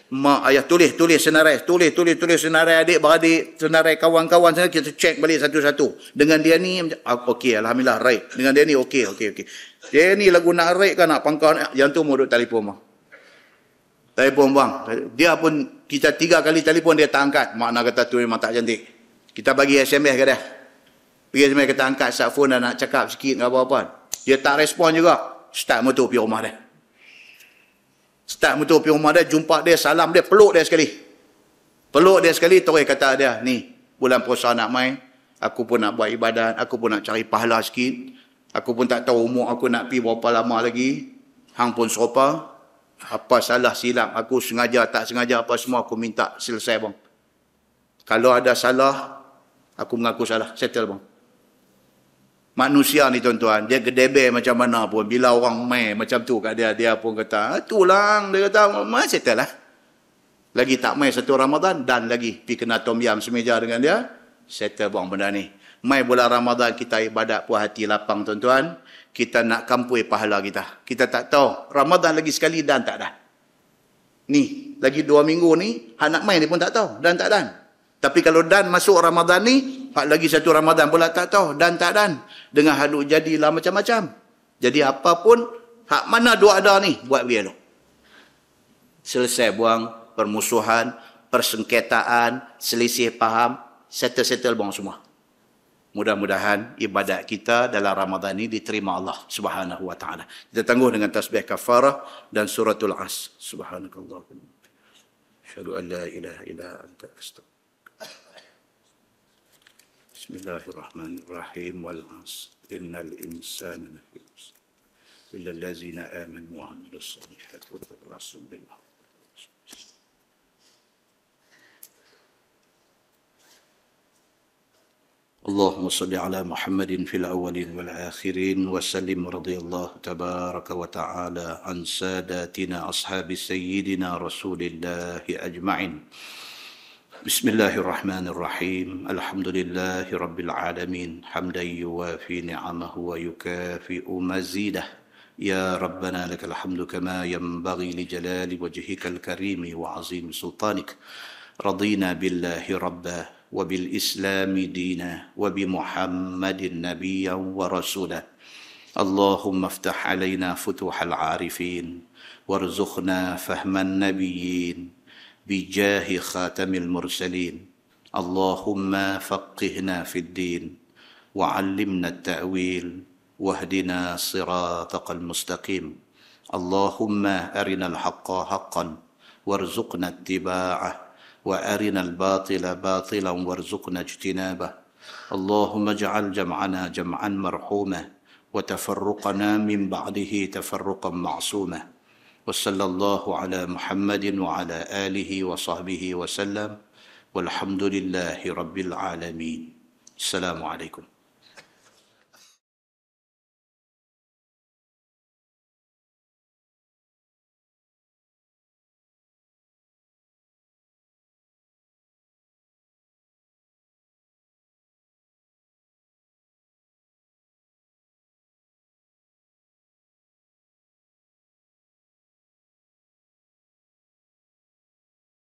Mak ayah tulis senarai, tulis senarai adik-beradik, senarai kawan-kawan sana, kita cek balik satu-satu. Dengan dia ni okey, alhamdulillah right. Dengan dia ni okey. Dia ni lagu nak right kan, nak pangkau, yang tu mau duk telefon bang. Telefon bang. Dia pun kita 3 kali telefon dia tak angkat. Makna kata tu memang tak cantik. Kita bagi SMS ke dia. Pergi SMS kita angkat sat phone dan nak cakap sikit enggak apa-apa. Dia tak respon juga. Start motor pergi rumah dia. Start motor pergi rumah dia, jumpa dia, salam dia, peluk dia sekali. Terus kata dia, ni, bulan puasa nak main, aku pun nak buat ibadat, aku pun nak cari pahala sikit, aku pun tak tahu umur aku nak pergi berapa lama lagi, hang pun serupa, apa salah silap, aku sengaja, tak sengaja, apa semua aku minta selesai bang. Kalau ada salah, aku mengaku salah, settle bang. Manusia ni tuan-tuan, dia gedebe macam mana pun. Bila orang main macam tu kat dia, dia pun kata, itulah, dia kata, settle lah. Lagi tak mai satu Ramadan, dan lagi pergi kena tom yam semeja dengan dia, settle buang benda ni. Mai bulan Ramadan kita ibadat puas hati lapang tuan-tuan, kita nak kampui pahala kita. Kita tak tahu, Ramadan lagi sekali dan tak dan. Ni, lagi 2 minggu ni, hak nak mai ni pun tak tahu, dan tak dan. Tapi kalau dan masuk Ramadan ni, hak lagi satu Ramadan pula tak tahu, dan tak dan. Dengan haduk jadilah macam-macam. Jadi apapun, hak mana dua ada ni, buat dia tu. Selesai buang permusuhan, persengketaan, selisih faham, settle buang semua. Mudah-mudahan ibadat kita dalam Ramadan ini diterima Allah Subhanahu wa taala. Kita tangguh dengan tasbih kafarah dan suratul As. Subhanakallahumma. Asyhadu an la ilaha illa anta astaghfiruka. Bismillahirrahmanirrahim. Wal 'asr. Innal insana lafi khusr. Illa allazina amanu wa 'amilus solihati wa tawassaw bil haqq. اللهم صل على محمد في الأولين والآخرين وسلم رضي الله تبارك وتعالى عن ساداتنا أصحاب سيدنا رسول الله أجمعين. بسم الله الرحمن الرحيم. الحمد لله رب العالمين حمدا يوافي نعمه ويكافئ مزيده. يا ربنا لك الحمد كما ينبغي لجلال وجهك الكريم وعظيم سلطانك. رضينا بالله ربا وبالإسلام دينا وبمحمد نبيا ورسولا. اللهم افتح علينا فتوح العارفين وارزقنا فهم النبيين بجاه خاتم المرسلين. اللهم فقهنا في الدين وعلمنا التأويل واهدنا صراطك المستقيم. اللهم أرنا الحق حقا وارزقنا اتباعه وأرنا الباطل باطلا وارزقنا اجتنابه. اللهم اجعل جمعنا جمعا مرحوما وتفرقنا من بعده تفرقا معصوما. وصلى الله على محمد وعلى آله وصحبه وسلم والحمد لله رب العالمين. السلام عليكم.